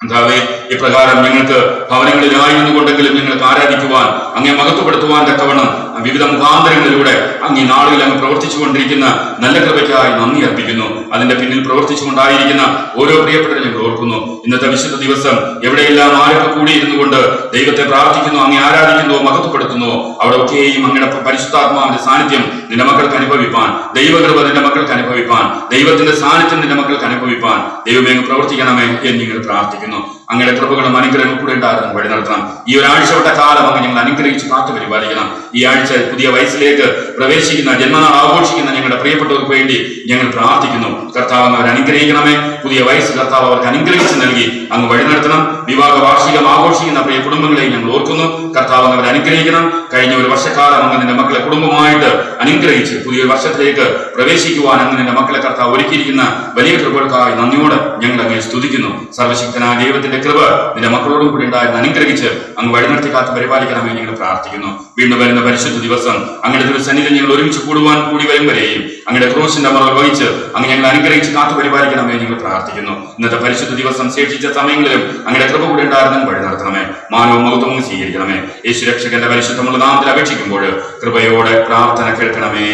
S1: കർത്താവേ, ഇപ്രകാരം ഞങ്ങൾക്ക് ഭവനങ്ങളിലായിരുന്നു കൊണ്ടെങ്കിലും ഞങ്ങൾക്ക് ആരാധിക്കുവാൻ, അങ്ങേ മഹത്വപ്പെടുത്തുവാൻ തക്കവണ്ണം വിവിധ മുഖാന്തരങ്ങളിലൂടെ അങ്ങ് ഈ നാളുകളിൽ അങ്ങ് പ്രവർത്തിച്ചു കൊണ്ടിരിക്കുന്ന നല്ല കൃപയ്ക്കായി നന്ദി അർപ്പിക്കുന്നു. അതിന്റെ പിന്നിൽ പ്രവർത്തിച്ചുകൊണ്ടായിരിക്കുന്ന ഓരോ പ്രിയപ്പെട്ടവരും ഞങ്ങൾ ഓർക്കുന്നു. ഇന്നത്തെ വിശുദ്ധ ദിവസം എവിടെയെല്ലാം ആരൊക്കെ കൂടിയിരുന്നു കൊണ്ട് ദൈവത്തെ പ്രാർത്ഥിക്കുന്നു, അങ്ങ് ആരാധിക്കുന്നു, മഹത്വപ്പെടുത്തുന്നു, അവിടെ ഒക്കെയും അങ്ങയുടെ പരിശുദ്ധാത്മാവിന്റെ സാന്നിധ്യം നിന്റെ മക്കൾക്ക് അനുഭവിപ്പാൻ, ദൈവകൃപ നിന്റെ മക്കൾക്ക് അനുഭവിപ്പാൻ, ദൈവത്തിന്റെ സാന്നിധ്യം നിന്റെ മക്കൾക്ക് അനുഭവിപ്പാൻ ദൈവമേ അങ്ങ് പ്രവർത്തിക്കണമേ എന്ന് ഞങ്ങൾ പ്രാർത്ഥിക്കുന്നു. അങ്ങയുടെ കൃപകളും അനുഗ്രഹങ്ങളും കൂടെ ഉണ്ടാകുന്നു വഴി നടത്തണം. ഈ ഒരാഴ്ചവട്ട കാലം അങ്ങ് ഞങ്ങൾ അനുഗ്രഹിച്ച് കാത്തു പരിപാലിക്കണം. ഈ ആഴ്ച പുതിയ വയസ്സിലേക്ക് പ്രവേശിക്കുന്ന, ജന്മനാൾ ആഘോഷിക്കുന്ന ഞങ്ങളുടെ പ്രിയപ്പെട്ടവർക്ക് വേണ്ടി ഞങ്ങൾ പ്രാർത്ഥിക്കുന്നു. കർത്താവ് അവരെ അനുഗ്രഹിക്കണമേ. പുതിയ വയസ്സ് കർത്താവ് അവർക്ക് അനുഗ്രഹിച്ച് നൽകി അങ്ങ് വഴി നടത്തണം. വിവാഹ വാർഷികം ആഘോഷിക്കുന്ന പ്രിയ കുടുംബങ്ങളെയും ഞങ്ങൾ ഓർക്കുന്നു. കർത്താവ് അവരെ അനുഗ്രഹിക്കണം. കഴിഞ്ഞ ഒരു വർഷക്കാലം അങ്ങ് നിന്റെ മക്കളെ കുടുംബമായിട്ട് അനുഗ്രഹിച്ച് പുതിയൊരു വർഷത്തിലേക്ക് പ്രവേശിക്കുവാൻ അങ്ങ് നിന്റെ മക്കളെ കർത്താവ് ഒരുക്കിയിരിക്കുന്ന വലിയ കൃപകൾക്കായി നന്ദിയോടെ ഞങ്ങൾ അങ്ങ് സ്തുതിക്കുന്നു. സർവശക്തനായ ദൈവത്തിന്റെ കൃപ നിന്റെ മക്കളോടും കൂടി ഉണ്ടായിരുന്ന അനുഗ്രഹിച്ച് അങ്ങ് വഴി നടത്തി കാത്ത് പരിപാലിക്കണമേ ഞങ്ങൾ പ്രാർത്ഥിക്കുന്നു. വീണ്ടും വരുന്ന പരിശുദ്ധ ദിവസം അങ്ങയുടെ തിരുസന്നിധിയിൽ ഞങ്ങൾ ഒരുമിച്ച് കൂടി വരും വരെയും അങ്ങയുടെ ക്രൂശിന്റെ മറവ് വഹിച്ച് അങ്ങ് ഞങ്ങൾ അനുഗ്രഹിച്ച് കാത്തു പരിപാലിക്കണമേ ഞങ്ങൾ പ്രാർത്ഥിക്കുന്നു. ഇന്നത്തെ പരിശുദ്ധ ദിവസം ശേഷിച്ച സമയങ്ങളിലും അങ്ങയുടെ കൃപ കൂടി ഉണ്ടായിരുന്ന വഴി നടത്തണമേ. മാനവും മഹത്വവും സ്വീകരിക്കണമേ. യേശു രക്ഷകന്റെ പരിശുദ്ധമുള്ള നാമത്തിൽ അപേക്ഷിക്കുമ്പോൾ കൃപയോടെ പ്രാർത്ഥന കേൾക്കണമേ.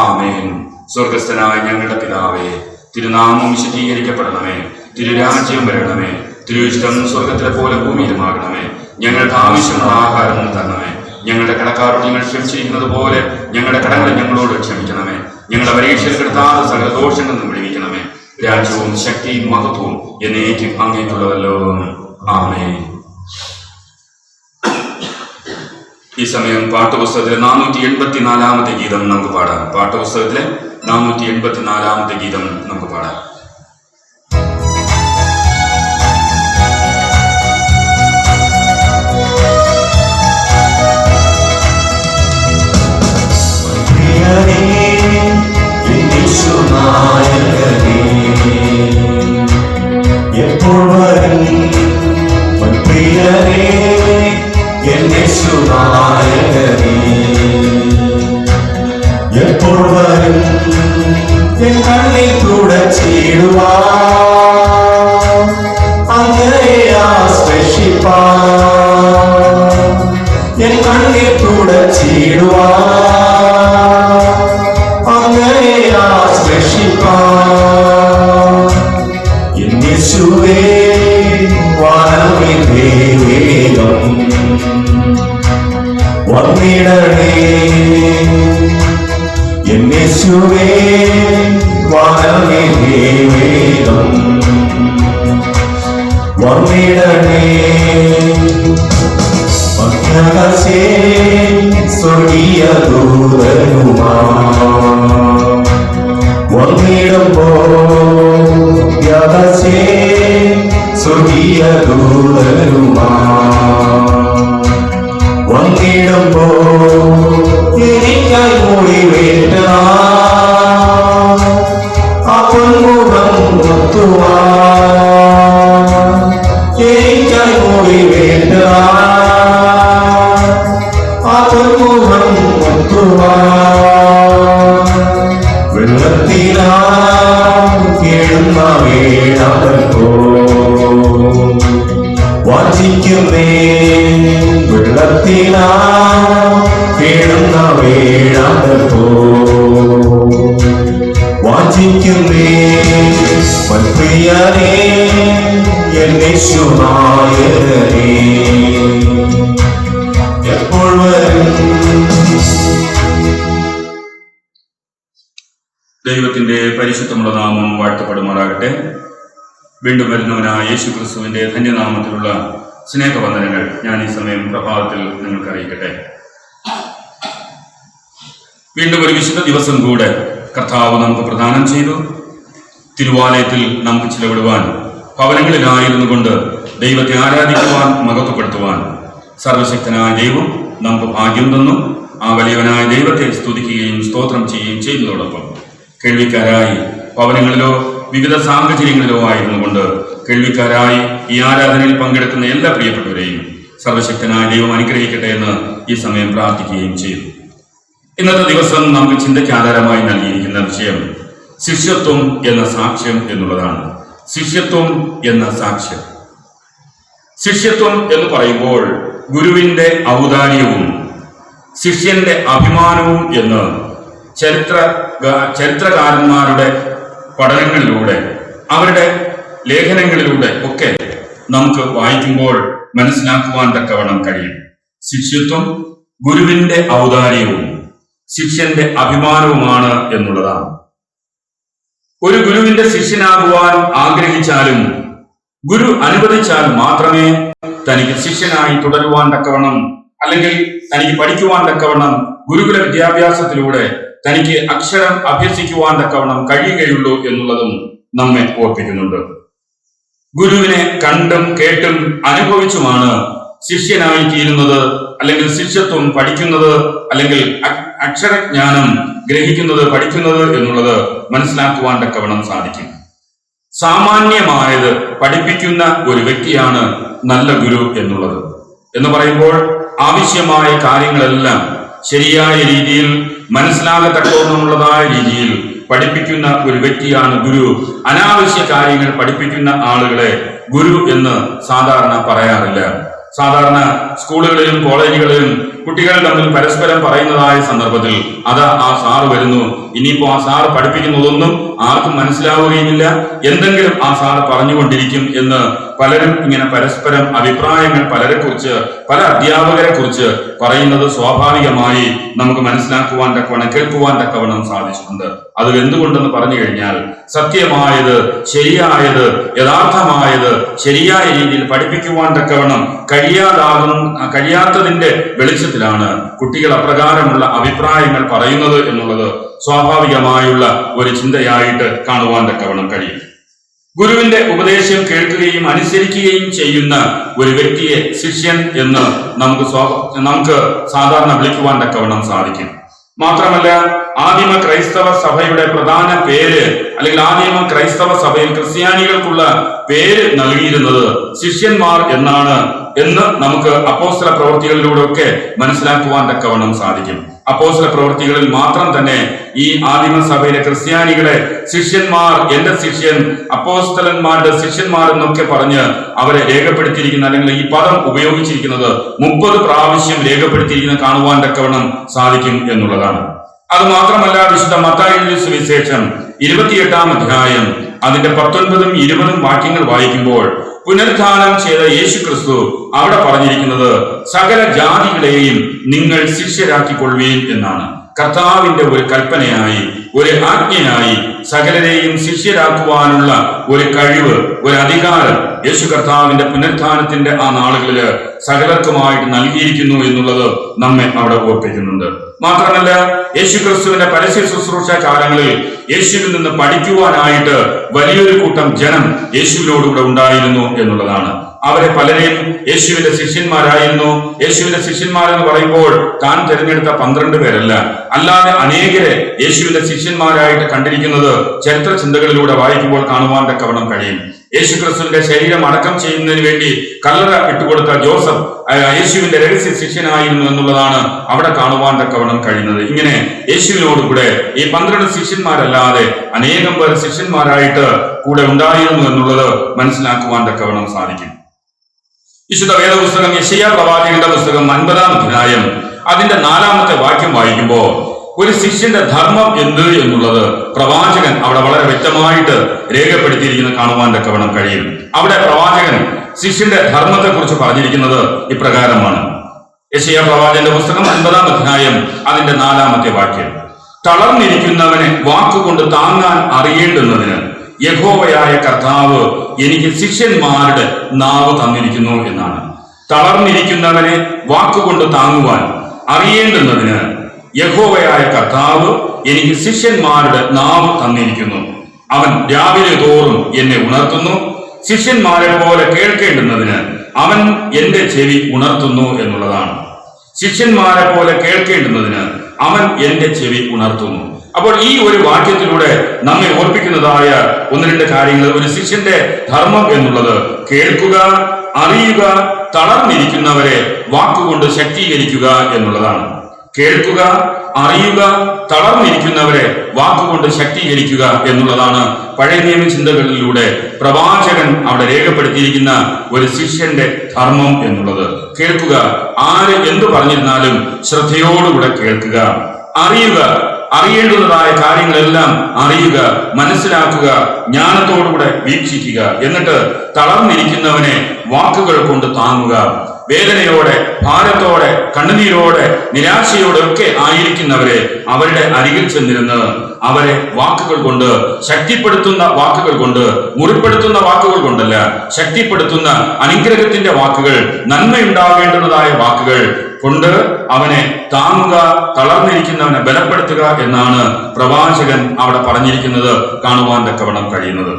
S1: ആമേൻ. സ്വർഗസ്ഥനായ ഞങ്ങളുടെ പിതാവേ, തിരുനാമം വിശദീകരിക്കപ്പെടണമേ. തിരുരാജ്യം വരണമേ. തിരുവിഷ്ടം സ്വർഗത്തിലെ പോലെ ഭൂമിയിലുമാകണമേ. ഞങ്ങൾക്ക് ആവശ്യമുള്ള ആഹാരം തരണമേ. ഞങ്ങളുടെ കടക്കാരോട് ഞങ്ങൾ ക്ഷമിച്ചിരിക്കുന്നത് പോലെ ഞങ്ങളുടെ കടങ്ങൾ ഞങ്ങളോട് ക്ഷമിക്കണമേ. ഞങ്ങളുടെ പരീക്ഷയിൽ കിടത്താതെ സകല ദോഷങ്ങളിൽ നിന്ന് വിടുവിക്കണമേ. രാജ്യവും ശക്തിയും മഹത്വവും എന്നേക്കും അങ്ങേക്കുള്ളതല്ലോ. ആമേൻ. ഈ സമയം പാഠപുസ്തകത്തിലെ 484 ഗീതം നമുക്ക് പാടാം. പാഠപുസ്തകത്തിലെ 484 ഗീതം നമുക്ക് പാടാം.
S2: എപ്പോൾ വരും പ്രിയരേ എന്റെ സുനായകനേ, എപ്പോൾ വരും എൻ കണ്ണിൽ തുടച്ചിടുവാൻ, അങ്ങയെ ആശ്ലേഷിപ്പാൻ, എൻ കണ്ണിൽ തുടച്ചിടുവാൻ, അങ്ങയെ ആശ്ലേഷിപ്പാൻ. യേശുവേ വാനവിധേ വേഗം വന്നിടണേ. യേശുവേ വാനവിധേ വേഗം വന്നിടണേ. മധ്യാകാശേ സ്വർഗീയ ദൂതനുമാ വന്നിടുമ്പോൾ സ്വർഗീയ ദൂതനുമാ വന്നിടുമ്പോ എനിക്കായി മൂടി വേണ്ട അപ്പൊന്മുഖം ഒത്തുവാ, എനിക്കായി മൂടി വേണ്ട അപ്പൊന്മുഖം ഒത്തുവാ. വെള്ളത്തിനാ കേഴുന്ന വേണമോ വാഞ്ചിക്കുന്നേ, വെള്ളത്തിനാ കേഴുന്ന വേണമോ വാഞ്ചിക്കുന്നേ. പ്രിയനേ എന്നെ സുനായകനേ, എപ്പോൾ വരും.
S1: ദൈവത്തിന്റെ പരിശുദ്ധമുള്ള നാമം വാഴ്ത്തപ്പെടുമാറാകട്ടെ. വീണ്ടും വരുന്നവനായ യേശു ക്രിസ്തുവിന്റെ ധന്യനാമത്തിലുള്ള സ്നേഹവന്ദനങ്ങൾ ഞാൻ ഈ സമയം പ്രഭാതത്തിൽ നിങ്ങൾക്ക് അറിയിക്കട്ടെ. വീണ്ടും ഒരു വിശുദ്ധ ദിവസം കൂടെ കർത്താവ് നമുക്ക് പ്രദാനം ചെയ്തു. തിരുവാലയത്തിൽ നമുക്ക് ചിലവിടുവാൻ, ഭവനങ്ങളിലായിരുന്നു കൊണ്ട് ദൈവത്തെ ആരാധിക്കുവാൻ, മഹത്വപ്പെടുത്തുവാൻ സർവശക്തനായ ദൈവം നമുക്ക് ഭാഗ്യം തന്നു. ആ വലിയവനായ ദൈവത്തെ സ്തുതിക്കുകയും സ്തോത്രം ചെയ്യുകയും ചെയ്യുന്നതോടൊപ്പം കേൾവിക്കാരായി ഭവനങ്ങളിലോ വിവിധ സാഹചര്യങ്ങളിലോ ആയിരുന്നു കൊണ്ട് കേൾവിക്കാരായി ഈ ആരാധനയിൽ പങ്കെടുക്കുന്ന എല്ലാ പ്രിയപ്പെട്ടവരെയും സർവശക്തനായ ദൈവം അനുഗ്രഹിക്കട്ടെ എന്ന് ഈ സമയം പ്രാർത്ഥിക്കുകയും ചെയ്തു. ഇന്നത്തെ ദിവസം നമുക്ക് ചിന്തയ്ക്ക് ആധാരമായി നൽകിയിരിക്കുന്ന വിഷയം ശിഷ്യത്വം എന്ന സാക്ഷ്യം എന്നുള്ളതാണ്. ശിഷ്യത്വം എന്ന സാക്ഷ്യം. ശിഷ്യത്വം എന്ന് പറയുമ്പോൾ ഗുരുവിന്റെ ഔദാര്യവും ശിഷ്യന്റെ അഭിമാനവും എന്ന് ചരിത്രകാരന്മാരുടെ പഠനങ്ങളിലൂടെ അവരുടെ ലേഖനങ്ങളിലൂടെ ഒക്കെ നമുക്ക് വായിക്കുമ്പോൾ മനസ്സിലാക്കുവാൻ തക്കവണ്ണം കഴിയും. ശിഷ്യത്വം ഗുരുവിന്റെ ഔദാര്യവും ശിഷ്യന്റെ അഭിമാനവുമാണ് എന്നുള്ളതാണ്. ഒരു ഗുരുവിന്റെ ശിഷ്യനാകുവാൻ ആഗ്രഹിച്ചാലും ഗുരു അനുവദിച്ചാൽ മാത്രമേ തനിക്ക് ശിഷ്യനായി തുടരുവാൻ തക്കവണ്ണം, അല്ലെങ്കിൽ തനിക്ക് പഠിക്കുവാൻ തക്കവണ്ണം ഗുരുകുല വിദ്യാഭ്യാസത്തിലൂടെ തനിക്ക് അക്ഷരം അഭ്യസിക്കുവാൻ തക്കവണ്ണം കഴിയുകയുള്ളൂ എന്നുള്ളതും നമ്മെ ഓർപ്പിക്കുന്നുണ്ട്. ഗുരുവിനെ കണ്ടും കേട്ടും അനുഭവിച്ചുമാണ് ശിഷ്യനായി തീരുന്നത്, അല്ലെങ്കിൽ ശിഷ്യത്വം പഠിക്കുന്നത്, അല്ലെങ്കിൽ അക്ഷരജ്ഞാനം ഗ്രഹിക്കുന്നത്, പഠിക്കുന്നത് എന്നുള്ളത് മനസ്സിലാക്കുവാൻ തക്കവണ്ണം സാധിക്കും. സാമാന്യമായത് പഠിപ്പിക്കുന്ന ഒരു വ്യക്തിയാണ് നല്ല ഗുരു എന്നുള്ളത്. എന്ന് പറയുമ്പോൾ ആവശ്യമായ കാര്യങ്ങളെല്ലാം ശരിയായ രീതിയിൽ മനസ്സിലാകത്തക്കവണ്ണമുള്ളതായ രീതിയിൽ പഠിപ്പിക്കുന്ന ഒരു വ്യക്തിയാണ് ഗുരു. അനാവശ്യ കാര്യങ്ങൾ പഠിപ്പിക്കുന്ന ആളുകളെ ഗുരു എന്ന് സാധാരണ പറയാറില്ല. സാധാരണ സ്കൂളുകളിലും കോളേജുകളിലും കുട്ടികൾ തമ്മിൽ പരസ്പരം പറയുന്നതായ സന്ദർഭത്തിൽ അതാ ആ സാറ് വരുന്നു, ഇനിയിപ്പോ ആ സാറ് പഠിപ്പിക്കുന്നതൊന്നും ആർക്കും മനസ്സിലാവുകയുമില്ല, എന്തെങ്കിലും ആ സാറ് പറഞ്ഞുകൊണ്ടിരിക്കും എന്ന് പലരും ഇങ്ങനെ പരസ്പരം അഭിപ്രായങ്ങൾ പല അധ്യാപകരെ കുറിച്ച് പറയുന്നത് സ്വാഭാവികമായി നമുക്ക് മനസ്സിലാക്കുവാൻ തക്കവണ്ണം, കേൾക്കുവാൻ തക്കവണ്ണം സാധിച്ചിട്ടുണ്ട്. അത് എന്തുകൊണ്ടെന്ന് പറഞ്ഞു കഴിഞ്ഞാൽ സത്യമായത്, ശരിയായത്, യഥാർത്ഥമായത് ശരിയായ രീതിയിൽ പഠിപ്പിക്കുവാൻ തക്കവണ്ണം കഴിയാത്തതിന്റെ വെളിച്ചത്തിലാണ് കുട്ടികൾ അപ്രകാരമുള്ള അഭിപ്രായങ്ങൾ പറയുന്നത് എന്നുള്ളത് സ്വാഭാവികമായുള്ള ഒരു ചിന്തയായിട്ട് കാണുവാൻ തക്കവണ്ണം കഴിയും. ഗുരുവിന്റെ ഉപദേശം കേൾക്കുകയും അനുസരിക്കുകയും ചെയ്യുന്ന ഒരു വ്യക്തിയെ ശിഷ്യൻ എന്ന് നമുക്ക് സാധാരണ വിളിക്കുവാൻ തക്കവണ്ണം സാധിക്കും. മാത്രമല്ല, ആദിമ ക്രൈസ്തവ സഭയുടെ പ്രധാന പേര്, അല്ലെങ്കിൽ ആദിമ ക്രൈസ്തവ സഭയിൽ ക്രിസ്ത്യാനികൾക്കുള്ള പേര് നൽകിയിരുന്നത് ശിഷ്യന്മാർ എന്നാണ് എന്ന് നമുക്ക് അപ്പോസ്തല പ്രവൃത്തികളിലൂടെ ഒക്കെ മനസ്സിലാക്കുവാൻ തക്കവണ്ണം സാധിക്കും. അപ്പോസ്തല പ്രവൃത്തികളിൽ മാത്രം തന്നെ ഈ ആദിമ സഭയിലെ ക്രിസ്ത്യാനികളെ ശിഷ്യന്മാർ, എന്റെ ശിഷ്യൻ, അപ്പോസ്തലന്മാരുടെ ശിഷ്യന്മാർ എന്നൊക്കെ പറഞ്ഞ് അവരെ രേഖപ്പെടുത്തിയിരിക്കുന്ന, അല്ലെങ്കിൽ ഈ പദം ഉപയോഗിച്ചിരിക്കുന്നത് 30 പ്രാവശ്യം രേഖപ്പെടുത്തിയിരിക്കുന്ന കാണുവാൻ തക്കവണ്ണം സാധിക്കും എന്നുള്ളതാണ്. അത് മാത്രമല്ല, വിശുദ്ധ മത്തായിയുടെ സുവിശേഷം 28-ാം അധ്യായം അതിന്റെ 19-ഉം 20-ഉം വാക്യങ്ങൾ വായിക്കുമ്പോൾ പുനരുത്ഥാനം ചെയ്ത യേശു ക്രിസ്തു അവിടെ പറഞ്ഞിരിക്കുന്നത് സകല ജാതികളെയും നിങ്ങൾ ശിഷ്യരാക്കിക്കൊള്ളുവീൻ എന്നാണ്. കർത്താവിന്റെ ഒരു കൽപ്പനയായി, ഒരു ആജ്ഞയായി സകലരെയും ശിഷ്യരാക്കുവാനുള്ള ഒരു കഴിവ്, ഒരു അധികാരം യേശു കർത്താവിന്റെ പുനരുത്ഥാനത്തിന്റെ ആ നാളുകളില് സകലർക്കുമായിട്ട് നൽകിയിരിക്കുന്നു എന്നുള്ളത് നമ്മെ അവിടെ ഓർപ്പിക്കുന്നുണ്ട്. മാത്രമല്ല, യേശു ക്രിസ്തുവിന്റെ പരസ്യ ശുശ്രൂഷ കാലങ്ങളിൽ യേശുവിൽ നിന്ന് പഠിക്കുവാനായിട്ട് വലിയൊരു കൂട്ടം ജനം യേശുവിനോടുകൂടെ ഉണ്ടായിരുന്നു എന്നുള്ളതാണ്. അവരെ പലരെയും യേശുവിന്റെ ശിഷ്യന്മാരായിരുന്നു. യേശുവിന്റെ ശിഷ്യന്മാരെന്ന് പറയുമ്പോൾ താൻ തിരഞ്ഞെടുത്ത 12 പേരല്ല, അല്ലാതെ അനേകരെ യേശുവിന്റെ ശിഷ്യന്മാരായിട്ട് കണ്ടിരിക്കുന്നത് ചരിത്ര ചിന്തകളിലൂടെ വായിക്കുമ്പോൾ കാണുവാൻ തക്കവണ്ണം കഴിയും. യേശു ക്രിസ്തുവിന്റെ ശരീരം അടക്കം ചെയ്യുന്നതിന് വേണ്ടി കല്ലറ ഇട്ടുകൊടുത്ത ജോസഫ് യേശുവിന്റെ രഹസ്യ ശിഷ്യനായിരുന്നു എന്നുള്ളതാണ് അവിടെ കാണുവാൻ തക്കവണ്ണം കഴിയുന്നത്. ഇങ്ങനെ യേശുവിനോടുകൂടെ ഈ 12 ശിഷ്യന്മാരല്ലാതെ അനേകം പേർ ശിഷ്യന്മാരായിട്ട് കൂടെ ഉണ്ടായിരുന്നു എന്നുള്ളത് മനസ്സിലാക്കുവാൻ തക്കവണ്ണം സാധിക്കും. വിശുദ്ധ വേദപുസ്തകം യെശയ്യാ പ്രവാചകന്റെ പുസ്തകം 50-ാം അധ്യായം അതിന്റെ 4-ാമത്തെ വാക്യം വായിക്കുമ്പോൾ ഒരു ശിഷ്യന്റെ ധർമ്മം എന്ത് എന്നുള്ളത് പ്രവാചകൻ അവിടെ വളരെ വ്യക്തമായിട്ട് രേഖപ്പെടുത്തിയിരിക്കുന്ന കാണുവാൻ തക്കവണ്ണം കഴിയും. അവിടെ പ്രവാചകൻ ശിഷ്യന്റെ ധർമ്മത്തെ കുറിച്ച് പറഞ്ഞിരിക്കുന്നത് ഇപ്രകാരമാണ്. യെശയ്യാ പ്രവാചകന്റെ പുസ്തകം 50-ാം അധ്യായം അതിന്റെ 4-ാമത്തെ വാക്യം, തളർന്നിരിക്കുന്നവനെ വാക്കുകൊണ്ട് താങ്ങാൻ അറിയേണ്ടുന്നതിന് യഹോവയായ കർത്താവ് എനിക്ക് ശിഷ്യന്മാരുടെ നാവ് തന്നിരിക്കുന്നു എന്നാണ്. തളർന്നിരിക്കുന്നവനെ വാക്കുകൊണ്ട് താങ്ങുവാൻ അറിയേണ്ടുന്നതിന് യഹോവയായ കർത്താവ് എനിക്ക് ശിഷ്യന്മാരുടെ നാവ് തന്നിരിക്കുന്നു. അവൻ രാവിലെ തോറും എന്നെ ഉണർത്തുന്നു, ശിഷ്യന്മാരെ പോലെ കേൾക്കേണ്ടുന്നതിന് അവൻ എന്റെ ചെവി ഉണർത്തുന്നു എന്നുള്ളതാണ്. ശിഷ്യന്മാരെ പോലെ കേൾക്കേണ്ടുന്നതിന് അവൻ എന്റെ ചെവി ഉണർത്തുന്നു. അപ്പോൾ ഈ ഒരു വാക്യത്തിലൂടെ നമ്മെ ഓർപ്പിക്കുന്നതായ 1-2 കാര്യങ്ങൾ, ഒരു ശിഷ്യന്റെ ധർമ്മം എന്നുള്ളത് കേൾക്കുക, അറിയുക, തളർന്നിരിക്കുന്നവരെ വാക്കുകൊണ്ട് ശക്തീകരിക്കുക എന്നുള്ളതാണ്. കേൾക്കുക, അറിയുക, തളർന്നിരിക്കുന്നവരെ വാക്കുകൊണ്ട് ശക്തീകരിക്കുക എന്നുള്ളതാണ് പഴയ നിയമ ചിന്തകളിലൂടെ പ്രവാചകൻ അവിടെ രേഖപ്പെടുത്തിയിരിക്കുന്ന ഒരു ശിഷ്യന്റെ ധർമ്മം എന്നുള്ളത്. കേൾക്കുക, ആര് എന്തു പറഞ്ഞിരുന്നാലും ശ്രദ്ധയോടുകൂടെ കേൾക്കുക. അറിയുക, അറിയേണ്ടുന്നതായ കാര്യങ്ങളെല്ലാം അറിയുക, മനസ്സിലാക്കുക, ജ്ഞാനത്തോടുകൂടെ വീക്ഷിക്കുക. എന്നിട്ട് തളർന്നിരിക്കുന്നവനെ വാക്കുകൾ കൊണ്ട് താങ്ങുക. വേദനയോടെ, ഭാരത്തോടെ, കണ്ണുനീരോടെ, നിരാശയോടെ ഒക്കെ ആയിരിക്കുന്നവരെ അവരുടെ അരികിൽ ചെന്നിരുന്ന് അവരെ വാക്കുകൾ കൊണ്ട്, ശക്തിപ്പെടുത്തുന്ന വാക്കുകൾ കൊണ്ട്, മുറിപ്പെടുത്തുന്ന വാക്കുകൾ കൊണ്ടല്ല, ശക്തിപ്പെടുത്തുന്ന അനുഗ്രഹത്തിന്റെ വാക്കുകൾ, നന്മയുണ്ടാകേണ്ടുന്നതായ വാക്കുകൾ കൊണ്ട് അവനെ താങ്ങുക, തളർന്നിരിക്കുന്നവനെ ബലപ്പെടുത്തുക എന്നാണ് പ്രവാചകൻ അവിടെ പറഞ്ഞിരിക്കുന്നത് കാണുവാൻ തക്കവണ്ണം കഴിയുന്നത്.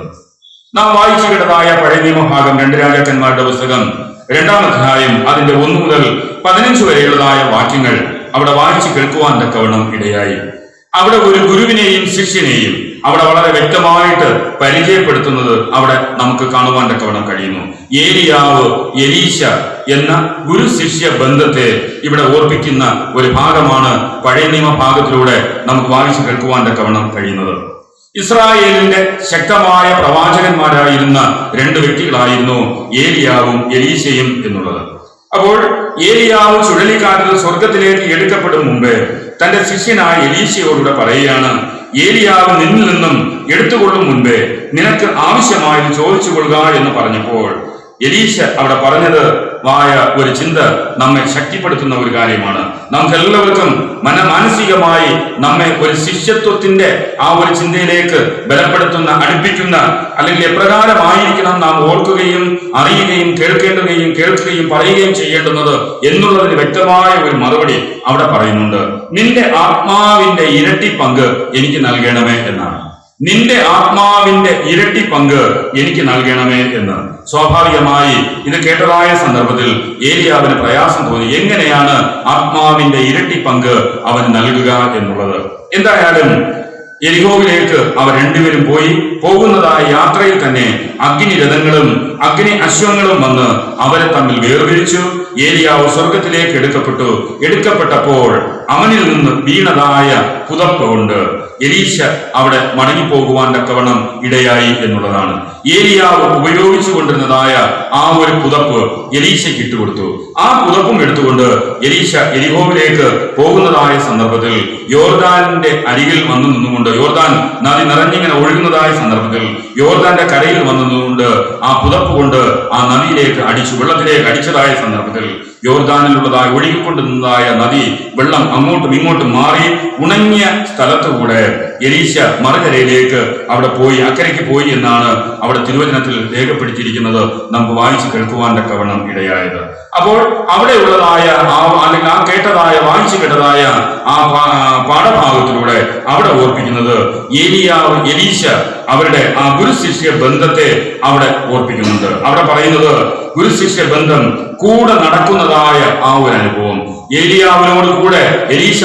S1: നാം വായിച്ചു കേട്ടതായ പഴയ നിയമഭാഗം 2 രാജാക്കന്മാരുടെ പുസ്തകം 2-ാം അധ്യായം അതിന്റെ 1 മുതൽ 15 വരെയുള്ളതായ വാക്യങ്ങൾ അവിടെ വായിച്ചു കേൾക്കുവാൻ തക്കവണ്ണം ഇടയായി. അവിടെ ഒരു ഗുരുവിനെയും ശിഷ്യനെയും അവിടെ വളരെ വ്യക്തമായിട്ട് പരിചയപ്പെടുത്തുന്നത് അവിടെ നമുക്ക് കാണുവാൻ തക്കവണ്ണം കഴിയുന്നു. ഏലിയാവ്, എലീശ എന്ന ഗുരു ശിഷ്യ ബന്ധത്തെ ഇവിടെ ഓർപ്പിക്കുന്ന ഒരു ഭാഗമാണ് പഴയ നിയമ ഭാഗത്തിലൂടെ നമുക്ക് വായിച്ചു കേൾക്കുവാൻ തക്കവണ്ണം കഴിയുന്നത്. ഇസ്രായേലിന്റെ ശക്തമായ പ്രവാചകന്മാരായിരുന്ന 2 വ്യക്തികളായിരുന്നു ഏലിയാവും എലീശയും എന്നുള്ളത്. അപ്പോൾ ഏലിയാവ് ചുഴലിക്കാറ്റിൽ സ്വർഗത്തിലേക്ക് എടുക്കപ്പെടും മുമ്പേ തന്റെ ശിഷ്യനായ എലീശയോടുകൂടെ പറയുകയാണ്, ഏലിയാവ് നിന്നിൽ നിന്നും എടുത്തുകൊള്ളും മുൻപേ നിനക്ക് ആവശ്യമായത് ചോദിച്ചു കൊള്ളുക എന്ന് പറഞ്ഞപ്പോൾ എലീശ അവിടെ പറഞ്ഞത് ഒരു ചിന്ത നമ്മെ ശക്തിപ്പെടുത്തുന്ന ഒരു കാര്യമാണ്. നമുക്ക് എല്ലാവർക്കും മാനസികമായി നമ്മെ ഒരു ശിഷ്യത്വത്തിന്റെ ആ ഒരു ചിന്തയിലേക്ക് ബലപ്പെടുത്തുന്ന, അടുപ്പിക്കുന്ന, അല്ലെങ്കിൽ എപ്രകാരമായിരിക്കണം നാം ഓർക്കുകയും അറിയുകയും കേൾക്കുകയും പറയുകയും ചെയ്യേണ്ടുന്നത് എന്നുള്ളതിന് വ്യക്തമായ ഒരു മറുപടി അവിടെ പറയുന്നുണ്ട്. നിന്റെ ആത്മാവിന്റെ ഇരട്ടി പങ്ക് എനിക്ക് നൽകണമേ എന്നാണ്. നിന്റെ ആത്മാവിന്റെ ഇരട്ടി പങ്ക് എനിക്ക് നൽകണമേ എന്ന്. സ്വാഭാവികമായി ഇത് കേട്ടതായ സന്ദർഭത്തിൽ ഏലിയാവിന് പ്രയാസം തോന്നി. എങ്ങനെയാണ് ആത്മാവിന്റെ ഇരട്ടി പങ്ക് അവന് നൽകുക എന്നുള്ളത്? എന്തായാലും യെരിഹോവിലേക്ക് അവർ രണ്ടുപേരും പോകുന്നതായ യാത്രയിൽ തന്നെ അഗ്നിരഥങ്ങളും അഗ്നി അശ്വങ്ങളും വന്ന് അവരെ തമ്മിൽ വേർതിരിച്ചു. ഏലിയാവ് സ്വർഗത്തിലേക്ക് എടുക്കപ്പെട്ടപ്പോൾ അവനിൽ നിന്ന് വീണതായ പുതപ്പ് കൊണ്ട് എലീശ അവിടെ മടങ്ങിപ്പോകുവാൻ തക്കവണ്ണം ഇടയായി എന്നുള്ളതാണ്. ഏലിയാവ് ഉപയോഗിച്ചു കൊണ്ടിരുന്നതായ ആ ഒരു പുതപ്പ് എലീശയ്ക്ക് ഇട്ടുകൊടുത്തു. ആ പുതപ്പും എടുത്തുകൊണ്ട് എലീശ യെരിഹോവിലേക്ക് പോകുന്നതായ സന്ദർഭത്തിൽ യോർദാന്റെ അരികിൽ വന്നു നിന്നുകൊണ്ട്, യോർദാൻ നദി നിറഞ്ഞിങ്ങനെ ഒഴുകുന്നതായ സന്ദർഭത്തിൽ യോർദാന്റെ കരയിൽ വന്നു നിന്നുകൊണ്ട് ആ പുതപ്പ് കൊണ്ട് ആ നദിയിലേക്ക് വെള്ളത്തിലേക്ക് അടിച്ചതായ സന്ദർഭത്തിൽ യോർദാനിലുള്ളതായ ഒഴുകിക്കൊണ്ടിരുന്നതായ നദി വെള്ളം അങ്ങോട്ടും ഇങ്ങോട്ടും മാറി ഉണങ്ങിയ സ്ഥലത്തുകൂടെ എലീശ മറുകരയിലേക്ക് അവിടെ അക്കരയ്ക്ക് പോയി എന്നാണ് അവിടെ തിരുവചനത്തിൽ രേഖപ്പെടുത്തിയിരിക്കുന്നത്. നമുക്ക് വായിച്ചു കേൾക്കുവാൻ തക്കവണ്ണം ഇടയായത്. അപ്പോൾ അവിടെയുള്ളതായ അല്ലെങ്കിൽ വായിച്ചു കേട്ടതായ ആ പാഠഭാഗത്തിലൂടെ അവിടെ ഓർപ്പിക്കുന്നത് എലീശ അവരുടെ ആ ഗുരുശിഷ്യ ബന്ധത്തെ അവിടെ ഓർപ്പിക്കുന്നുണ്ട്. അവിടെ പറയുന്നത് ഗുരുശിഷ്യ ബന്ധം കൂടെ നടക്കുന്നതായ ആ ഒരു അനുഭവം. ഏലിയാവിനോട് കൂടെ എലീശ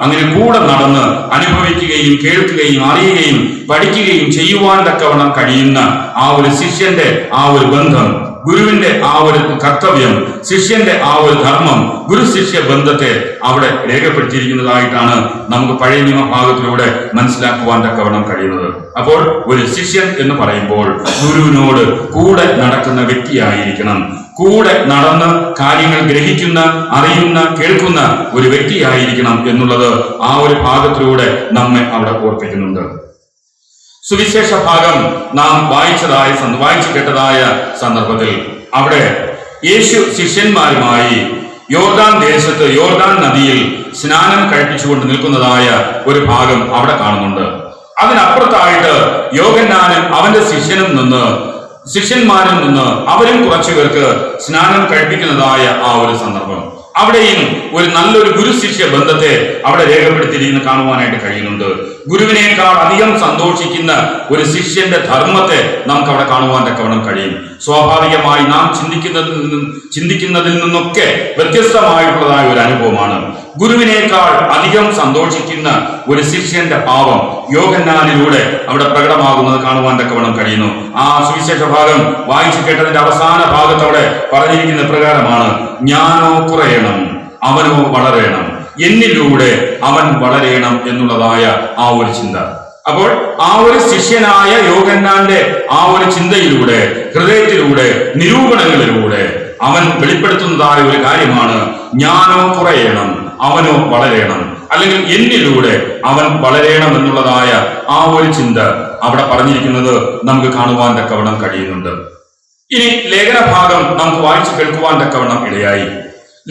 S1: അങ്ങനെ കൂടെ നടന്ന് അനുഭവിക്കുകയും കേൾക്കുകയും അറിയുകയും പഠിക്കുകയും ചെയ്യുവാൻ തക്കവണ്ണം കഴിയുന്ന ആ ഒരു ശിഷ്യന്റെ ആ ഒരു ബന്ധം, ഗുരുവിന്റെ ആ ഒരു കർത്തവ്യം, ശിഷ്യന്റെ ആ ഒരു ധർമ്മം, ഗുരു ശിഷ്യ ബന്ധത്തെ അവിടെ രേഖപ്പെടുത്തിയിരിക്കുന്നതായിട്ടാണ് നമുക്ക് പഴയ നിയമ ഭാഗത്തിലൂടെ മനസ്സിലാക്കുവാൻ തക്കവണ്ണം കഴിയുന്നത്. അപ്പോൾ ഒരു ശിഷ്യൻ എന്ന് പറയുമ്പോൾ ഗുരുവിനോട് കൂടെ നടക്കുന്ന വ്യക്തിയായിരിക്കണം. കൂടെ നടന്ന് കാര്യങ്ങൾ ഗ്രഹിക്കുന്ന, അറിയുന്ന, കേൾക്കുന്ന ഒരു വ്യക്തിയായിരിക്കണം എന്നുള്ളത് ആ ഒരു ഭാഗത്തിലൂടെ നമ്മെ അവിടെ ഓർപ്പിക്കുന്നുണ്ട്. സുവിശേഷ ഭാഗം നാം വായിച്ചു കേട്ടതായ സന്ദർഭത്തിൽ അവിടെ യേശു ശിഷ്യന്മാരുമായി യോർദാൻ ദേശത്ത് യോർദാൻ നദിയിൽ സ്നാനം കഴിപ്പിച്ചുകൊണ്ട് നിൽക്കുന്നതായ ഒരു ഭാഗം അവിടെ കാണുന്നുണ്ട്. അതിനപ്പുറത്തായിട്ട് യോഹന്നാനും അവന്റെ ശിഷ്യന്മാരിൽ നിന്ന് അവരും കുറച്ചു പേർക്ക് സ്നാനം കഴിപ്പിക്കുന്നതായ ആ ഒരു സന്ദർഭം. അവിടെയും ഒരു നല്ലൊരു ഗുരു ശിഷ്യ ബന്ധത്തെ അവിടെ രേഖപ്പെടുത്തിയിരിക്കുന്ന കാണുവാനായിട്ട് കഴിയുന്നുണ്ട്. ഗുരുവിനേക്കാൾ അധികം സന്തോഷിക്കുന്ന ഒരു ശിഷ്യന്റെ ധർമ്മത്തെ നമുക്ക് അവിടെ കാണുവാൻ തക്കവണ്ണം കഴിയും. സ്വാഭാവികമായി നാം ചിന്തിക്കുന്നതിൽ നിന്നൊക്കെ വ്യത്യസ്തമായിട്ടുള്ളതായ ഒരു അനുഭവമാണ്. ഗുരുവിനേക്കാൾ അധികം സന്തോഷിക്കുന്ന ഒരു ശിഷ്യന്റെ ഭാവം യോഹന്നാനിലൂടെ അവിടെ പ്രകടമാകുന്നത് കാണുവാൻ തക്കവണ്ണം കഴിയുന്നു. ആ സുവിശേഷ ഭാഗം വായിച്ചു കേട്ടതിന്റെ അവസാന ഭാഗത്ത് അവിടെ പറഞ്ഞിരിക്കുന്ന പ്രകാരമാണ്, ഞാനോ കുറയണം അവനോ വളരണം എന്നിലൂടെ അവൻ വളരേണം എന്നുള്ളതായ ആ ഒരു ചിന്ത. അപ്പോൾ ആ ഒരു ശിഷ്യനായ യോഹന്നാന്റെ ആ ഒരു ചിന്തയിലൂടെ, ഹൃദയത്തിലൂടെ, നിരൂപണങ്ങളിലൂടെ അവൻ വെളിപ്പെടുത്തുന്നതായ ഒരു കാര്യമാണ്, ഞാനോ കുറയണം അവനോ വളരേണം, അല്ലെങ്കിൽ എന്നിലൂടെ അവൻ വളരേണം എന്നുള്ളതായ ആ ഒരു ചിന്ത അവിടെ പറഞ്ഞിരിക്കുന്നത് നമുക്ക് കാണുവാൻ തക്കവണ്ണം കഴിയുന്നുണ്ട്. ഇനി ലേഖനഭാഗം നമുക്ക് വായിച്ചു കേൾക്കുവാൻ തക്കവണ്ണം ഇടയായി.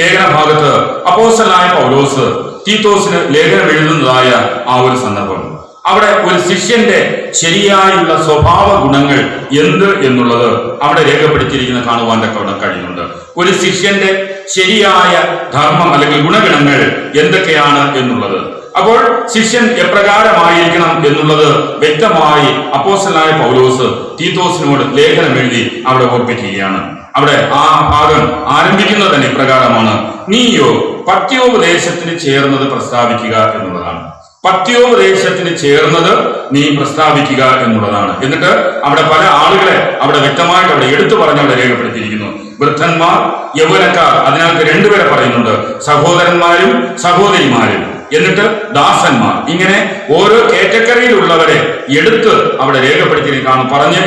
S1: ലേഖനഭാഗത്ത് അപ്പോസ്തലനായ പൗലോസ് തീത്തോസിന് ലേഖനം എഴുതുന്നതായ ആ ഒരു സന്ദർഭം, അവിടെ ഒരു ശിഷ്യന്റെ ശരിയായുള്ള സ്വഭാവ ഗുണങ്ങൾ എന്ത് എന്നുള്ളത് അവിടെ രേഖപ്പെടുത്തിയിരിക്കുന്ന കാണുവാൻ തക്കവണ്ണം കഴിയുന്നുണ്ട്. ഒരു ശിഷ്യന്റെ ശരിയായ ധർമ്മം അല്ലെങ്കിൽ ഗുണഗണങ്ങൾ എന്തൊക്കെയാണ് എന്നുള്ളത്. അപ്പോൾ ശിഷ്യൻ എപ്രകാരമായിരിക്കണം എന്നുള്ളത് വ്യക്തമായി അപ്പോസ്തലനായ പൗലോസ് തീത്തോസിനോട് ലേഖനം എഴുതി അവിടെ ഓർപ്പിക്കുകയാണ്. അവിടെ ആ ഭാഗം ആരംഭിക്കുന്നത് തന്നെ ഇപ്രകാരമാണ്, നീയോ പത്യോപദേശത്തിന് ചേർന്നത് പ്രസ്താവിക്കുക എന്നുള്ളതാണ്. പത്യോപദേശത്തിന് ചേർന്നത് നീ പ്രസ്താവിക്കുക എന്നുള്ളതാണ്. എന്നിട്ട് അവിടെ പല ആളുകളെ അവിടെ വ്യക്തമായിട്ട് അവിടെ എടുത്തു പറഞ്ഞ് അവിടെ രേഖപ്പെടുത്തിയിരിക്കുന്നു. വൃദ്ധന്മാർ, യൗവനക്കാർ, അതിനകത്ത് രണ്ടുപേരെ പറയുന്നുണ്ട്, സഹോദരന്മാരും സഹോദരിമാരും, എന്നിട്ട് ദാസന്മാർ. ഇങ്ങനെ ഓരോ കാറ്റഗറിയിലുള്ളവരെ എടുത്ത് അവിടെ രേഖപ്പെടുത്തി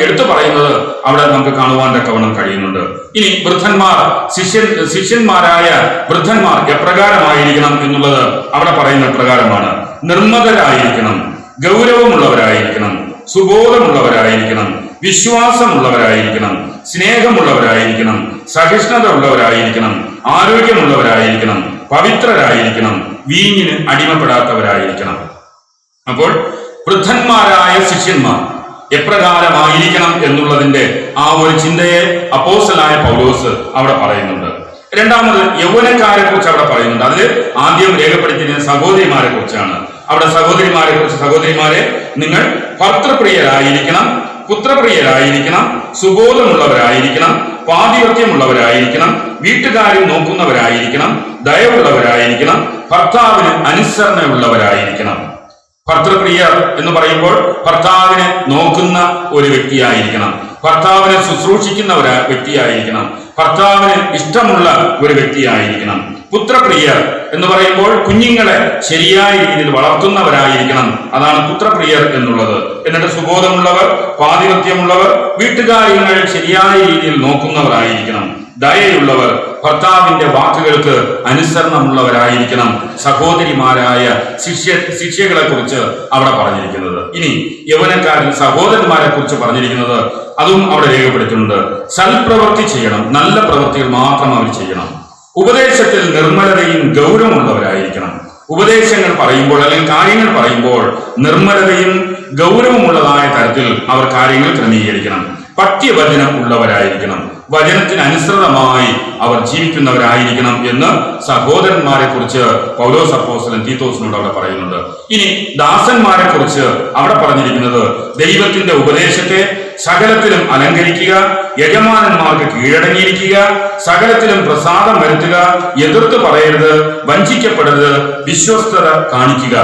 S1: എടുത്തു പറയുന്നത് അവിടെ നമുക്ക് കാണുവാൻ തക്കവണ്ണം കഴിയുന്നുണ്ട്. ഇനി വൃദ്ധന്മാർ, ശിഷ്യന്മാരായ വൃദ്ധന്മാർ എപ്രകാരമായിരിക്കണം എന്നുള്ളത് അവിടെ പറയുന്ന പ്രകാരമാണ്, നിർമ്മതരായിരിക്കണം, ഗൗരവമുള്ളവരായിരിക്കണം, സുബോധമുള്ളവരായിരിക്കണം, വിശ്വാസമുള്ളവരായിരിക്കണം, സ്നേഹമുള്ളവരായിരിക്കണം, സഹിഷ്ണുത ഉള്ളവരായിരിക്കണം, ആരോഗ്യമുള്ളവരായിരിക്കണം, പവിത്രരായിരിക്കണം, വീഞ്ഞിന് അടിമപ്പെടാത്തവരായിരിക്കണം. അപ്പോൾ വൃദ്ധന്മാരായ ശിഷ്യന്മാർ എപ്രകാരമായിരിക്കണം എന്നുള്ളതിന്റെ ആ ഒരു ചിന്തയെ അപ്പോസ്തലനായ പൗലോസ് അവിടെ പറയുന്നുണ്ട്. രണ്ടാമത് യൗവനക്കാരെ കുറിച്ച് അവിടെ പറയുന്നുണ്ട്. അതിൽ ആദ്യം രേഖപ്പെടുത്തിയിരിക്കുന്ന സഹോദരിമാരെ കുറിച്ചാണ്. അവിടെ സഹോദരിമാരെ കുറിച്ച്, സഹോദരിമാരെ നിങ്ങൾ ഭർത്തൃപ്രിയരായിരിക്കണം, പുത്രപ്രിയരായിരിക്കണം, സുബോധമുള്ളവരായിരിക്കണം, പാതിവ്യത്യമുള്ളവരായിരിക്കണം, വീട്ടുകാരെ നോക്കുന്നവരായിരിക്കണം, ദയവുള്ളവരായിരിക്കണം, ഭർത്താവിന് അനുസരണയുള്ളവരായിരിക്കണം. ഭർത്തൃപ്രിയർ എന്ന് പറയുമ്പോൾ ഭർത്താവിനെ നോക്കുന്ന ഒരു വ്യക്തിയായിരിക്കണം, ഭർത്താവിനെ ശുശ്രൂഷിക്കുന്ന ഒരു വ്യക്തിയായിരിക്കണം, ഭർത്താവിന് ഇഷ്ടമുള്ള ഒരു വ്യക്തിയായിരിക്കണം. പുത്രപ്രിയർ എന്ന് പറയുമ്പോൾ കുഞ്ഞുങ്ങളെ ശരിയായ രീതിയിൽ വളർത്തുന്നവരായിരിക്കണം, അതാണ് പുത്രപ്രിയർ എന്നുള്ളത്. എന്നിട്ട് സുബോധമുള്ളവർ, പാതിവ്യത്യമുള്ളവർ, വീട്ടുകാര്യങ്ങൾ ശരിയായ രീതിയിൽ നോക്കുന്നവരായിരിക്കണം, ദയയുള്ളവർ, ഭർത്താവിന്റെ വാക്കുകൾക്ക് അനുസരണമുള്ളവരായിരിക്കണം. സഹോദരിമാരായ ശിഷ്യകളെ കുറിച്ച് അവിടെ പറഞ്ഞിരിക്കുന്നത്. ഇനി യൗവനക്കാരിൽ സഹോദരന്മാരെ കുറിച്ച് പറഞ്ഞിരിക്കുന്നത് അതും അവിടെ രേഖപ്പെടുത്തുന്നുണ്ട്. സൽപ്രവൃത്തി ചെയ്യണം, നല്ല പ്രവൃത്തികൾ മാത്രം അവർ ചെയ്യണം. ഉപദേശത്തിൽ നിർമ്മലതയും ഗൗരവമുള്ളവരായിരിക്കണം. ഉപദേശങ്ങൾ പറയുമ്പോൾ അല്ലെങ്കിൽ കാര്യങ്ങൾ പറയുമ്പോൾ നിർമ്മലതയും ഗൗരവമുള്ളതായ തരത്തിൽ അവർ കാര്യങ്ങൾ ക്രമീകരിക്കണം. പഠ്യവചനം ഉള്ളവരായിരിക്കണം, വചനത്തിന് അനുസൃതമായി അവർ ജീവിക്കുന്നവരായിരിക്കണം എന്ന് സഹോദരന്മാരെ കുറിച്ച് പൗലോസ് അപ്പോസ്തലൻ തീത്തോസിനോട് അവിടെ പറയുന്നുണ്ട്. ഇനി ദാസന്മാരെ കുറിച്ച് അവിടെ പറഞ്ഞിരിക്കുന്നത് ദൈവത്തിന്റെ ഉപദേശത്തെ സകലത്തിലും അലങ്കരിക്കുക, യജമാനന്മാർക്ക് കീഴടങ്ങിയിരിക്കുക, സകലത്തിലും പ്രസാദം വരുത്തുക, എതിർത്ത് പറയരുത്, വഞ്ചിക്കപ്പെടരുത്, വിശ്വസ്തത കാണിക്കുക.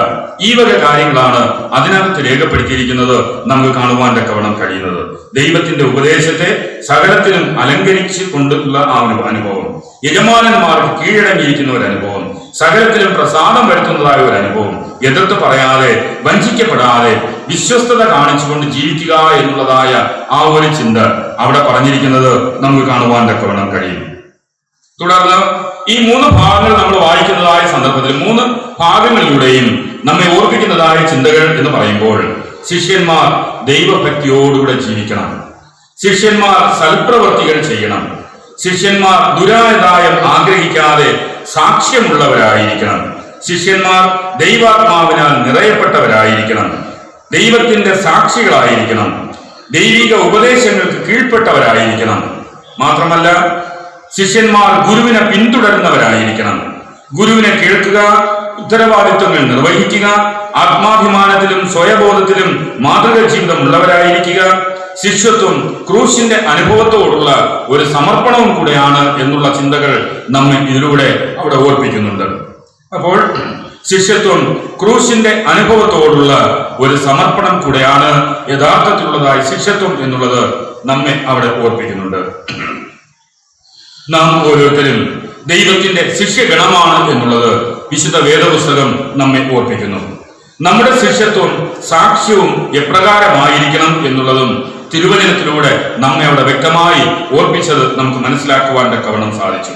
S1: ഈ വക കാര്യങ്ങളാണ് അതിനകത്ത് രേഖപ്പെടുത്തിയിരിക്കുന്നത് നമുക്ക് കാണുവാൻ തക്കവണ്ണം കഴിയുന്നത്. ദൈവത്തിന്റെ ഉപദേശത്തെ സകലത്തിലും അലങ്കരിച്ചു കൊണ്ടുള്ള ആ ഒരു അനുഭവം, യജമാനന്മാർക്ക് കീഴടങ്ങിയിരിക്കുന്ന ഒരു അനുഭവം, സകലത്തിലും പ്രസാദം വരുത്തുന്നതായ ഒരു അനുഭവം, എതിർത്ത് പറയാതെ, വഞ്ചിക്കപ്പെടാതെ, വിശ്വസ്തത കാണിച്ചുകൊണ്ട് ജീവിക്കുക എന്നുള്ളതായ ആ ഒരു ചിന്ത അവിടെ പറഞ്ഞിരിക്കുന്നത് നമുക്ക് കാണുവാൻ തക്കവണ്ണം കഴിയും. തുടർന്ന് ഈ 3 ഭാഗങ്ങൾ നമ്മൾ വായിക്കുന്നതായ സന്ദർഭത്തിൽ 3 ഭാഗങ്ങളിലൂടെയും നമ്മെ ഓർപ്പിക്കുന്നതായ ചിന്തകൾ എന്ന് പറയുമ്പോൾ, ശിഷ്യന്മാർ ദൈവഭക്തിയോടുകൂടെ ജീവിക്കണം, ശിഷ്യന്മാർ സൽപ്രവൃത്തികൾ ചെയ്യണം, ശിഷ്യന്മാർ ദുരാദായം ആഗ്രഹിക്കാതെ സാക്ഷ്യമുള്ളവരായിരിക്കണം, ശിഷ്യന്മാർ ദൈവാത്മാവിനാൽ നിറയപ്പെട്ടവരായിരിക്കണം, ദൈവത്തിന്റെ സാക്ഷികളായിരിക്കണം, ദൈവിക ഉപദേശങ്ങൾക്ക് കീഴ്പ്പെട്ടവരായിരിക്കണം. മാത്രമല്ല ശിഷ്യന്മാർ ഗുരുവിനെ പിന്തുടരുന്നവരായിരിക്കണം, ഗുരുവിനെ കേൾക്കുക, ഉത്തരവാദിത്വങ്ങൾ നിർവഹിക്കുക, ആത്മാഭിമാനത്തിലും സ്വയബോധത്തിലും മാതൃക ജീവിതം ഉള്ളവരായിരിക്കുക. ശിഷ്യത്വം ക്രൂശിന്റെ അനുഭവത്തോടുള്ള ഒരു സമർപ്പണവും കൂടെയാണ് എന്നുള്ള ചിന്തകൾ നമ്മെ ഇതിലൂടെ അവിടെ ഓർപ്പിക്കുന്നുണ്ട്. അപ്പോൾ ശിഷ്യത്വം ക്രൂശിന്റെ അനുഭവത്തോടുള്ള ഒരു സമർപ്പണം കൂടെയാണ് യഥാർത്ഥത്തിലുള്ളതായ ശിഷ്യത്വം എന്നുള്ളത് നമ്മെ അവിടെ ഓർപ്പിക്കുന്നുണ്ട്. നാം ഓരോരുത്തരും ദൈവത്തിന്റെ ശിഷ്യഗണമാണ് എന്നുള്ളത് വിശുദ്ധ വേദപുസ്തകം നമ്മെ ഓർപ്പിക്കുന്നു. നമ്മുടെ ശിഷ്യത്വം സാക്ഷ്യവും എപ്രകാരമായിരിക്കണം എന്നുള്ളതും തിരുവചനത്തിലൂടെ നമ്മെ അവിടെ വ്യക്തമായി ഓർപ്പിച്ചത് നമുക്ക് മനസ്സിലാക്കുവാൻ തക്കവണ്ണം സാധിച്ചു.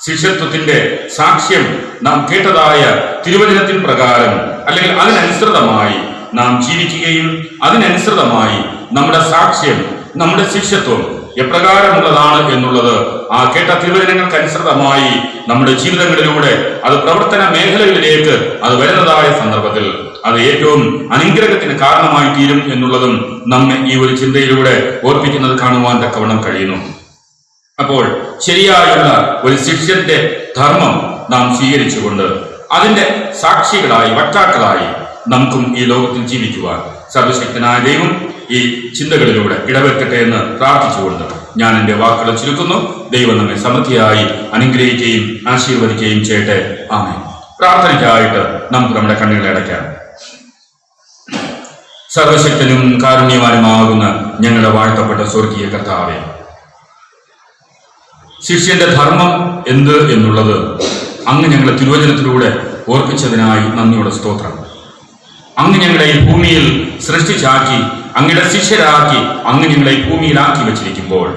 S1: ശിഷ്യത്വത്തിന്റെ സാക്ഷ്യം നാം കേട്ടതായ തിരുവചനത്തിൻ പ്രകാരം അല്ലെങ്കിൽ അതിനനുസൃതമായി നാം ജീവിക്കുകയും അതിനനുസൃതമായി നമ്മുടെ സാക്ഷ്യം, നമ്മുടെ ശിഷ്യത്വം എപ്രകാരമുള്ളതാണ് എന്നുള്ളത് ആ കേട്ട തിരുവചനങ്ങൾക്കനുസൃതമായി നമ്മുടെ ജീവിതങ്ങളിലൂടെ അത് പ്രവർത്തന മേഖലകളിലേക്ക് അത് വരുന്നതായ സന്ദർഭത്തിൽ അത് ഏറ്റവും അനുഗ്രഹത്തിന് കാരണമായി തീരും എന്നുള്ളതും നമ്മെ ഈ ഒരു ചിന്തയിലൂടെ ഓർപ്പിക്കുന്നത് കാണുവാൻ തക്കവണ്ണം കഴിയുന്നു. അപ്പോൾ ശരിയായുള്ള ഒരു ശിഷ്യന്റെ ധർമ്മം നാം സ്വീകരിച്ചുകൊണ്ട് അതിന്റെ സാക്ഷികളായി വക്താക്കളായി നമുക്കും ഈ ലോകത്തിൽ ജീവിക്കുവാൻ സർവശക്തനായ ദൈവം ഈ ചിന്തകളിലൂടെ ഇടവെക്കട്ടെ എന്ന് പ്രാർത്ഥിച്ചുകൊണ്ട് ഞാൻ എൻ്റെ വാക്കുകൾ ചുരുക്കുന്നു. ദൈവം നമ്മെ സമൃദ്ധിയായി അനുഗ്രഹിക്കുകയും ആശീർവദിക്കുകയും ചെയ്യട്ടെ. ആമേൻ. പ്രാർത്ഥനയ്ക്കായിട്ട് നമുക്ക് നമ്മുടെ കണ്ണുകളെ അടയ്ക്കാം. സർവശക്തനും കാരുണ്യവാനുമാകുന്ന ഞങ്ങളുടെ വാഴ്ത്തപ്പെട്ട സ്വർഗീയ കർത്താവേ, ശിഷ്യന്റെ ധർമ്മം എന്ത് എന്നുള്ളത് അങ്ങ് ഞങ്ങളെ തിരുവചനത്തിലൂടെ ഓർപ്പിച്ചതിനായി നന്ദിയുടെ സ്തോത്രം. അങ്ങ് ഞങ്ങളെ ഈ ഭൂമിയിൽ സൃഷ്ടിച്ചാക്കി അങ്ങയുടെ ശിഷ്യരാക്കി അങ്ങ് ഞങ്ങളെ ഈ ഭൂമിയിലാക്കി വെച്ചിരിക്കുമ്പോൾ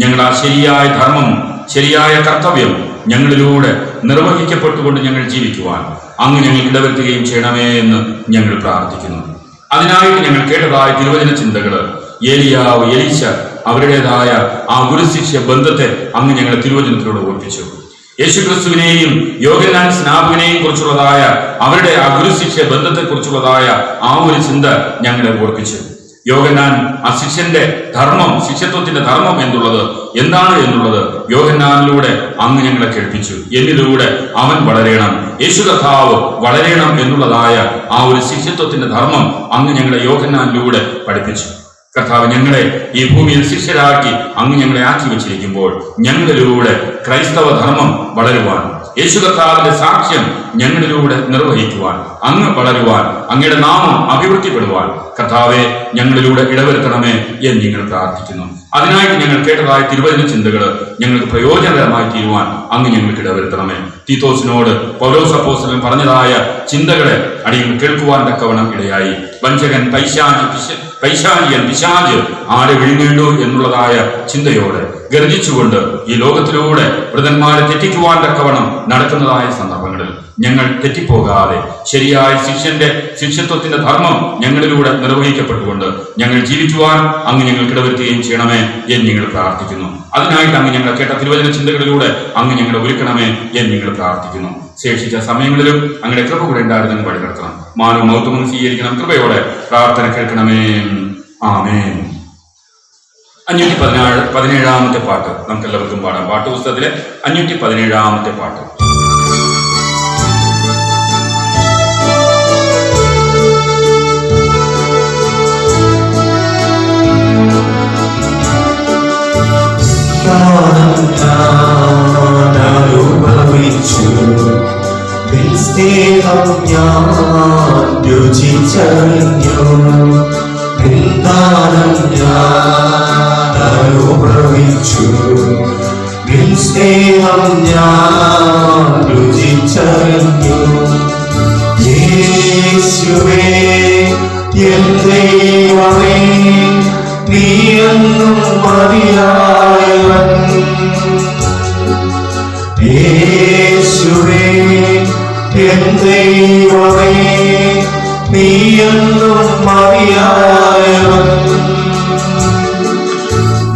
S1: ഞങ്ങൾ ആ ശരിയായ ധർമ്മം, ശരിയായ കർത്തവ്യം ഞങ്ങളിലൂടെ നിർവഹിക്കപ്പെട്ടുകൊണ്ട് ഞങ്ങൾ ജീവിക്കുവാൻ അങ്ങ് ഞങ്ങൾ ഇടവരുത്തുകയും ചെയ്യണമേ എന്ന് ഞങ്ങൾ പ്രാർത്ഥിക്കുന്നു. അതിനായിട്ട് ഞങ്ങൾ കേട്ടതായ തിരുവചന ചിന്തകള്, ഏലിയാവ്, എലീശ അവരുടേതായ ആ ഗുരുശിഷ്യ ബന്ധത്തെ അങ്ങ് ഞങ്ങളെ തിരുവചനത്തിലൂടെ ഓർപ്പിച്ചു. യേശുക്രിസ്തുവിനെയും യോഹന്നാൻ സ്നാപകനെയും കുറിച്ചുള്ളതായ അവരുടെ ആ ഗുരുശിഷ്യ ബന്ധത്തെക്കുറിച്ചുള്ളതായ ആ ഒരു ചിന്ത ഞങ്ങളെ ഓർപ്പിച്ചു. യോഹന്നാൻ ആ ശിഷ്യന്റെ ധർമ്മം, ശിഷ്യത്വത്തിന്റെ ധർമ്മം എന്നുള്ളത് എന്താണ് എന്നുള്ളത് യോഹന്നാനിലൂടെ അങ്ങ് ഞങ്ങളെ കേൾപ്പിച്ചു. എന്നിലൂടെ അവൻ വളരണം, യേശു കർത്താവ് വളരണം എന്നുള്ളതായ ആ ഒരു ശിഷ്യത്വത്തിന്റെ ധർമ്മം അങ്ങ് ഞങ്ങളെ യോഹന്നാനിലൂടെ പഠിപ്പിച്ചു. കർത്താവ് ഞങ്ങളെ ഈ ഭൂമിയിൽ ശിഷ്യരാക്കി അങ്ങ് ഞങ്ങളെ ആക്കി വെച്ചിരിക്കുമ്പോൾ ഞങ്ങളിലൂടെ ക്രൈസ്തവ ധർമ്മം വളരുവാൻ, യേശു കർത്താവിന്റെ സാക്ഷ്യം ഞങ്ങളിലൂടെ നിർവഹിക്കുവാൻ, അങ്ങ് വളരുവാൻ, അങ്ങയുടെ നാമം അഭിവൃദ്ധിപ്പെടുവാൻ കർത്താവെ ഞങ്ങളിലൂടെ ഇടവരുത്തണമേ എന്ന് ഞങ്ങൾ പ്രാർത്ഥിക്കുന്നു. അതിനായിട്ട് ഞങ്ങൾ കേട്ടതായ തിരുവചന ചിന്തകള് ഞങ്ങൾക്ക് പ്രയോജനകരമായി തീരുവാൻ അങ്ങ് ഞങ്ങൾക്ക് ഇടവരുത്തണമേ. തീത്തോസിനോട് പൗലോസ് അപ്പോസ്തലൻ പറഞ്ഞതായ ചിന്തകളെ അടിയങ്ങൾ കേൾക്കുവാൻ തക്കവണ്ണം ഇടയായി. വഞ്ചകൻ, പൈശാചിയൻ, പിശാച് ആരെ വിഴുങ്ങേണ്ടു എന്നുള്ളതായ ചിന്തയോടെ ഗർജിച്ചുകൊണ്ട് ഈ ലോകത്തിലൂടെ വൃതന്മാരെ തെറ്റിക്കുവാൻ തക്കവണ്ണം നടക്കുന്നതായ സന്ദർഭങ്ങളിൽ ഞങ്ങൾ തെറ്റിപ്പോകാതെ ശരിയായ ശിഷ്യത്വത്തിന്റെ ധർമ്മം ഞങ്ങളിലൂടെ നിർവഹിക്കപ്പെട്ടുകൊണ്ട് ഞങ്ങൾ ജീവിക്കുവാൻ അങ്ങ് ഞങ്ങൾക്ക് ഇടവരുത്തുകയും ചെയ്യണമേ എന്ന് ഞങ്ങൾ പ്രാർത്ഥിക്കുന്നു. അതിനായിട്ട് അങ്ങ് ഞങ്ങൾ കേട്ട തിരുവചന ചിന്തകളിലൂടെ അങ്ങ് ഞങ്ങളെ ഒരുക്കണമേ എന്ന് ഞങ്ങൾ പ്രാർത്ഥിക്കുന്നു. ശേഷിച്ച സമയങ്ങളിലും അങ്ങയുടെ കൃപ കൂടെ ഉണ്ടായിരുന്നു വഴി നടത്തണം. മാനവും മൗത്വവും സ്വീകരിക്കണം. കൃപയോടെ പ്രാർത്ഥന കേൾക്കണമേ. ആമേൻ. 517 പാട്ട് നമുക്ക് എല്ലാവർക്കും പാടാം. പാട്ടുപുസ്തകത്തിലെ 517 പാട്ട്.
S2: അനുഭവിച്ചു സ്നേഹം ഞാൻ രുചിച്ചറിഞ്ഞു, ദാനം ഞാൻ അനുഭവിച്ചു, സ്നേഹം ഞാൻ രുചിച്ചറിഞ്ഞു. യേശുവേ എൻ ദൈവമേ, നീയെന്നും മതിയായവൻ. യേശുവേ എൻ ദൈവമേ, നീയെന്നും മതിയായവൻ.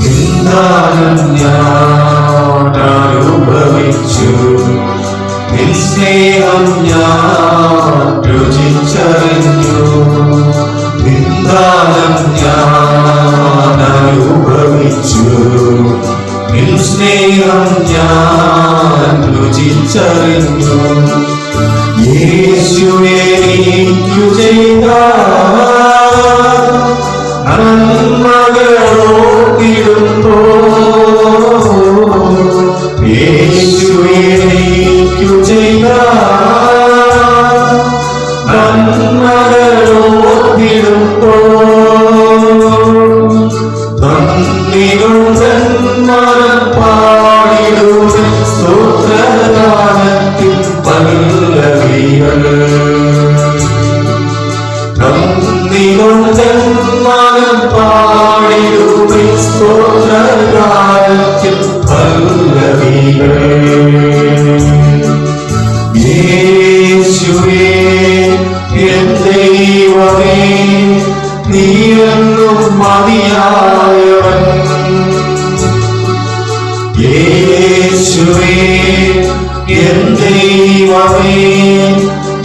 S2: നിന്ദാനം ഞാൻ അനുഭവിച്ചു, നിൻ സ്നേഹം ഞാൻ രുചിച്ചറിഞ്ഞു. നിന്ദാനം ഞാൻ അനുഭവിച്ചു, നിൻ സ്നേഹം ഞാൻ രുചിച്ചറിഞ്ഞു. യേശുവേ എനിക്കു ചെയ്ത നന്മകളോർത്തിടുമ്പോൾ, യേശുവേ എനിക്കു ചെയ്ത നന്മകളോർത്തിടുമ്പോൾ, നന്ദികൊണ്ട് പാടിടും സ്തോത്രഗാനത്തിൽ പല്ലവി യേശുവേ എൻ ദൈവമേ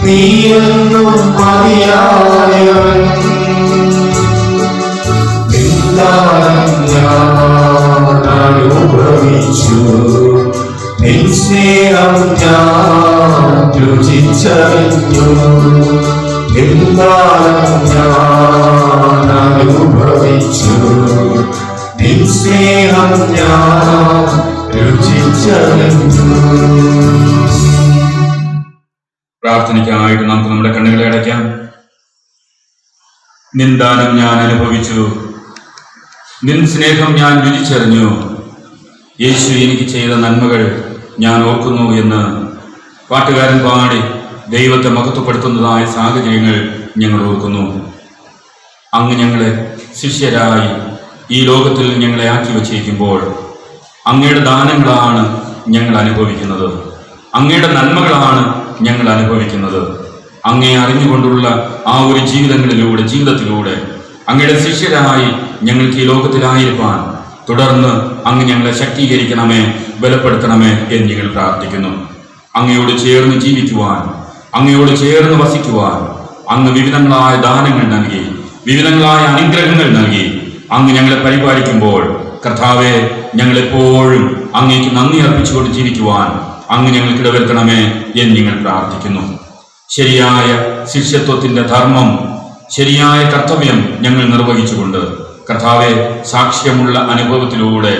S2: നീ എന്നും മതിയായവൻ നിന്ദാനം ഞാൻ അനുഭവിച്ചു നിൻ സ്നേഹം ഞാൻ രുചിച്ചറിഞ്ഞു നിന്ദാനം ഞാൻ അനുഭവിച്ചു നിൻ സ്നേഹം ഞാൻ രുചിച്ചറിഞ്ഞു.
S1: പ്രാർത്ഥനയ്ക്കായിട്ട് നമുക്ക് നമ്മുടെ കണ്ണുകളെ അടയ്ക്കാം. നിന്ദാനം ഞാൻ അനുഭവിച്ചു, നിൻ സ്നേഹം ഞാൻ രുചിച്ചറിഞ്ഞു, യേശു എനിക്ക് ചെയ്ത നന്മകൾ ഞാൻ ഓർക്കുന്നു എന്ന് പാട്ടുകാരൻ പാടി ദൈവത്തെ മഹത്വപ്പെടുത്തുന്നതായ സാഹചര്യങ്ങൾ ഞങ്ങൾ ഓർക്കുന്നു. അങ്ങ് ഞങ്ങളെ ശിഷ്യരായി ഈ ലോകത്തിൽ ഞങ്ങളെ ആക്കി വച്ചിരിക്കുമ്പോൾ അങ്ങയുടെ ദാനങ്ങളാണ് ഞങ്ങൾ അനുഭവിക്കുന്നത്, അങ്ങയുടെ നന്മകളാണ് ഞങ്ങൾ അനുഭവിക്കുന്നത്. അങ്ങയെ അറിഞ്ഞുകൊണ്ടുള്ള ആ ഒരു ജീവിതത്തിലൂടെ അങ്ങയുടെ ശിഷ്യരായി ഞങ്ങൾക്ക് ഈ ലോകത്തിലായിരിക്കാൻ തുടർന്ന് അങ്ങ് ഞങ്ങളെ ശക്തീകരിക്കണമേ, ബലപ്പെടുത്തണമേ എന്ന് ഞങ്ങൾ പ്രാർത്ഥിക്കുന്നു. അങ്ങയോട് ചേർന്ന് ജീവിക്കുവാൻ, അങ്ങയോട് ചേർന്ന് വസിക്കുവാൻ അങ്ങ് വിവിധങ്ങളായ ദാനങ്ങൾ നൽകി, വിവിധങ്ങളായ അനുഗ്രഹങ്ങൾ നൽകി അങ്ങ് ഞങ്ങളെ പരിപാലിക്കുമ്പോൾ കർത്താവെ, ഞങ്ങളെപ്പോഴും അങ്ങേക്ക് നന്ദി അർപ്പിച്ചുകൊണ്ട് ജീവിക്കുവാൻ അങ്ങ് ഞങ്ങൾക്ക് ഇടവരുത്തണമേ എന്ന് ഞങ്ങൾ പ്രാർത്ഥിക്കുന്നു. ശരിയായ ശിഷ്യത്വത്തിന്റെ ധർമ്മം, ശരിയായ കർത്തവ്യം ഞങ്ങൾ നിർവഹിച്ചുകൊണ്ട് കർത്താവെ, സാക്ഷ്യമുള്ള അനുഭവത്തിലൂടെ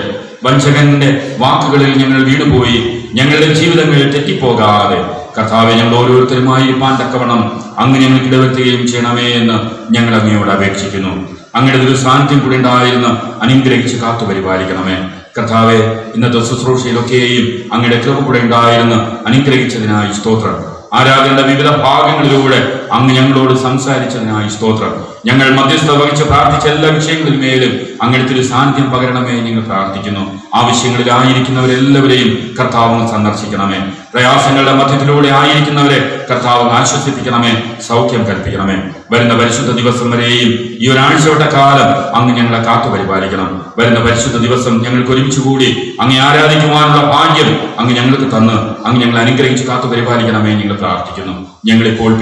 S1: വഞ്ചകന്റെ വാക്കുകളിൽ ഞങ്ങൾ വീണുപോയി ഞങ്ങളുടെ ജീവിതങ്ങൾ തെറ്റിപ്പോകാതെ കർത്താവെ, ഞങ്ങൾ ഓരോരുത്തരുമായി ഇരുപ്പാൻ തക്കവണ്ണം അങ്ങ് ഞങ്ങൾക്ക് ഇടവരുത്തുകയും ചെയ്യണമേ എന്ന് ഞങ്ങൾ അങ്ങയോട് അപേക്ഷിക്കുന്നു. അങ്ങയുടെ ഒരു സാന്നിധ്യം കൂടി ഉണ്ടായിരുന്ന് അനുഗ്രഹിച്ച് കാത്തു പരിപാലിക്കണമേ കർത്താവെ. ഇന്നത്തെ ശുശ്രൂഷയിലൊക്കെയും അങ്ങയുടെ കൃപ കൂടെ ഉണ്ടായിരുന്ന് അനുഗ്രഹിച്ചതിനായി സ്തോത്രം. ആരാധനയുടെ വിവിധ ഭാഗങ്ങളിലൂടെ അങ്ങ് ഞങ്ങളോട് സംസാരിച്ചതിനായി സ്തോത്രം. ഞങ്ങൾ മധ്യസ്ഥ വഹിച്ച് പ്രാർത്ഥിച്ച എല്ലാ വിഷയങ്ങളിന്മേലും അങ്ങയുടെ ഒരു സാന്നിധ്യം പകരണമേ ഞങ്ങൾ പ്രാർത്ഥിക്കുന്നു. ആവശ്യങ്ങളിലായിരിക്കുന്നവരെല്ലാവരെയും കർത്താവ് സന്ദർശിക്കണമേ. പ്രയാസങ്ങളുടെ മധ്യത്തിലൂടെ ആയിരിക്കുന്നവരെ കർത്താവ് ആശ്വസിപ്പിക്കണമേ, സൗഖ്യം കൽപ്പിക്കണമേ. വരുന്ന പരിശുദ്ധ ദിവസം വരെയും ഈ ഒരാഴ്ചവട്ട കാലം അങ്ങ് ഞങ്ങളെ കാത്തു പരിപാലിക്കണം. വരുന്ന പരിശുദ്ധ ദിവസം ഞങ്ങൾക്ക് ഒരുമിച്ചുകൂടി അങ്ങ് ആരാധിക്കുവാനുള്ള ഭാഗ്യം അങ്ങ് ഞങ്ങൾക്ക് തന്ന് അങ്ങ് ഞങ്ങളെ അനുഗ്രഹിച്ച് കാത്തു പരിപാലിക്കണമേ ഞങ്ങൾ പ്രാർത്ഥിക്കുന്നു. ഞങ്ങളിപ്പോൾ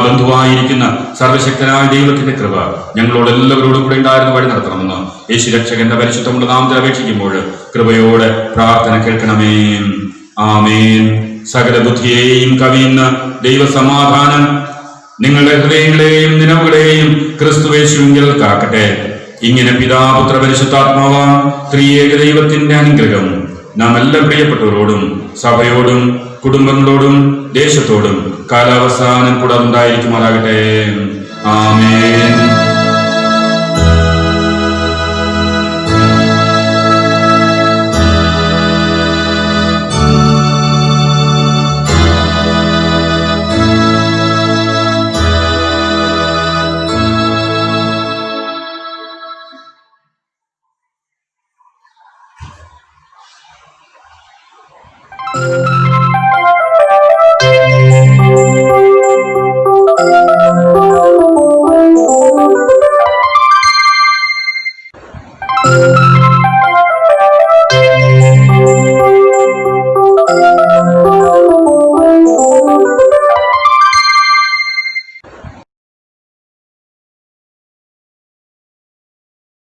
S1: ബന്ധുവായിരിക്കുന്ന സർവശക്തനായ ദൈവത്തിന്റെ കൃപ ഞങ്ങളോട് എല്ലാവരോടും കൂടെ ഉണ്ടായിരുന്ന വഴി നടത്തണമെന്ന് യേശു രക്ഷകന്റെ പരിശുദ്ധമുള്ള നാമത്തിൽ അപേക്ഷിക്കുമ്പോൾ കൃപയോടെ പ്രാർത്ഥന കേൾക്കണമേ. ആമേൻ. സകല ബുദ്ധിയെയും കവിയുന്ന ദൈവസമാധാനം നിങ്ങളുടെ ഹൃദയങ്ങളെയും നിലവുകളെയും ക്രിസ്തുവേശുവിൽ കാക്കട്ടെ. ഇങ്ങനെ പിതാപുത്ര പരിശുദ്ധാത്മാവാം ത്രിയേക ദൈവത്തിന്റെ അനുഗ്രഹം നാം എല്ലാ പ്രിയപ്പെട്ടവരോടും സഭയോടും കുടുംബങ്ങളോടും ദേശത്തോടും കാലാവസാനം കൂടെ ഉണ്ടായിരിക്കുമാറാകട്ടെ. ആമേൻ.
S2: Thank you.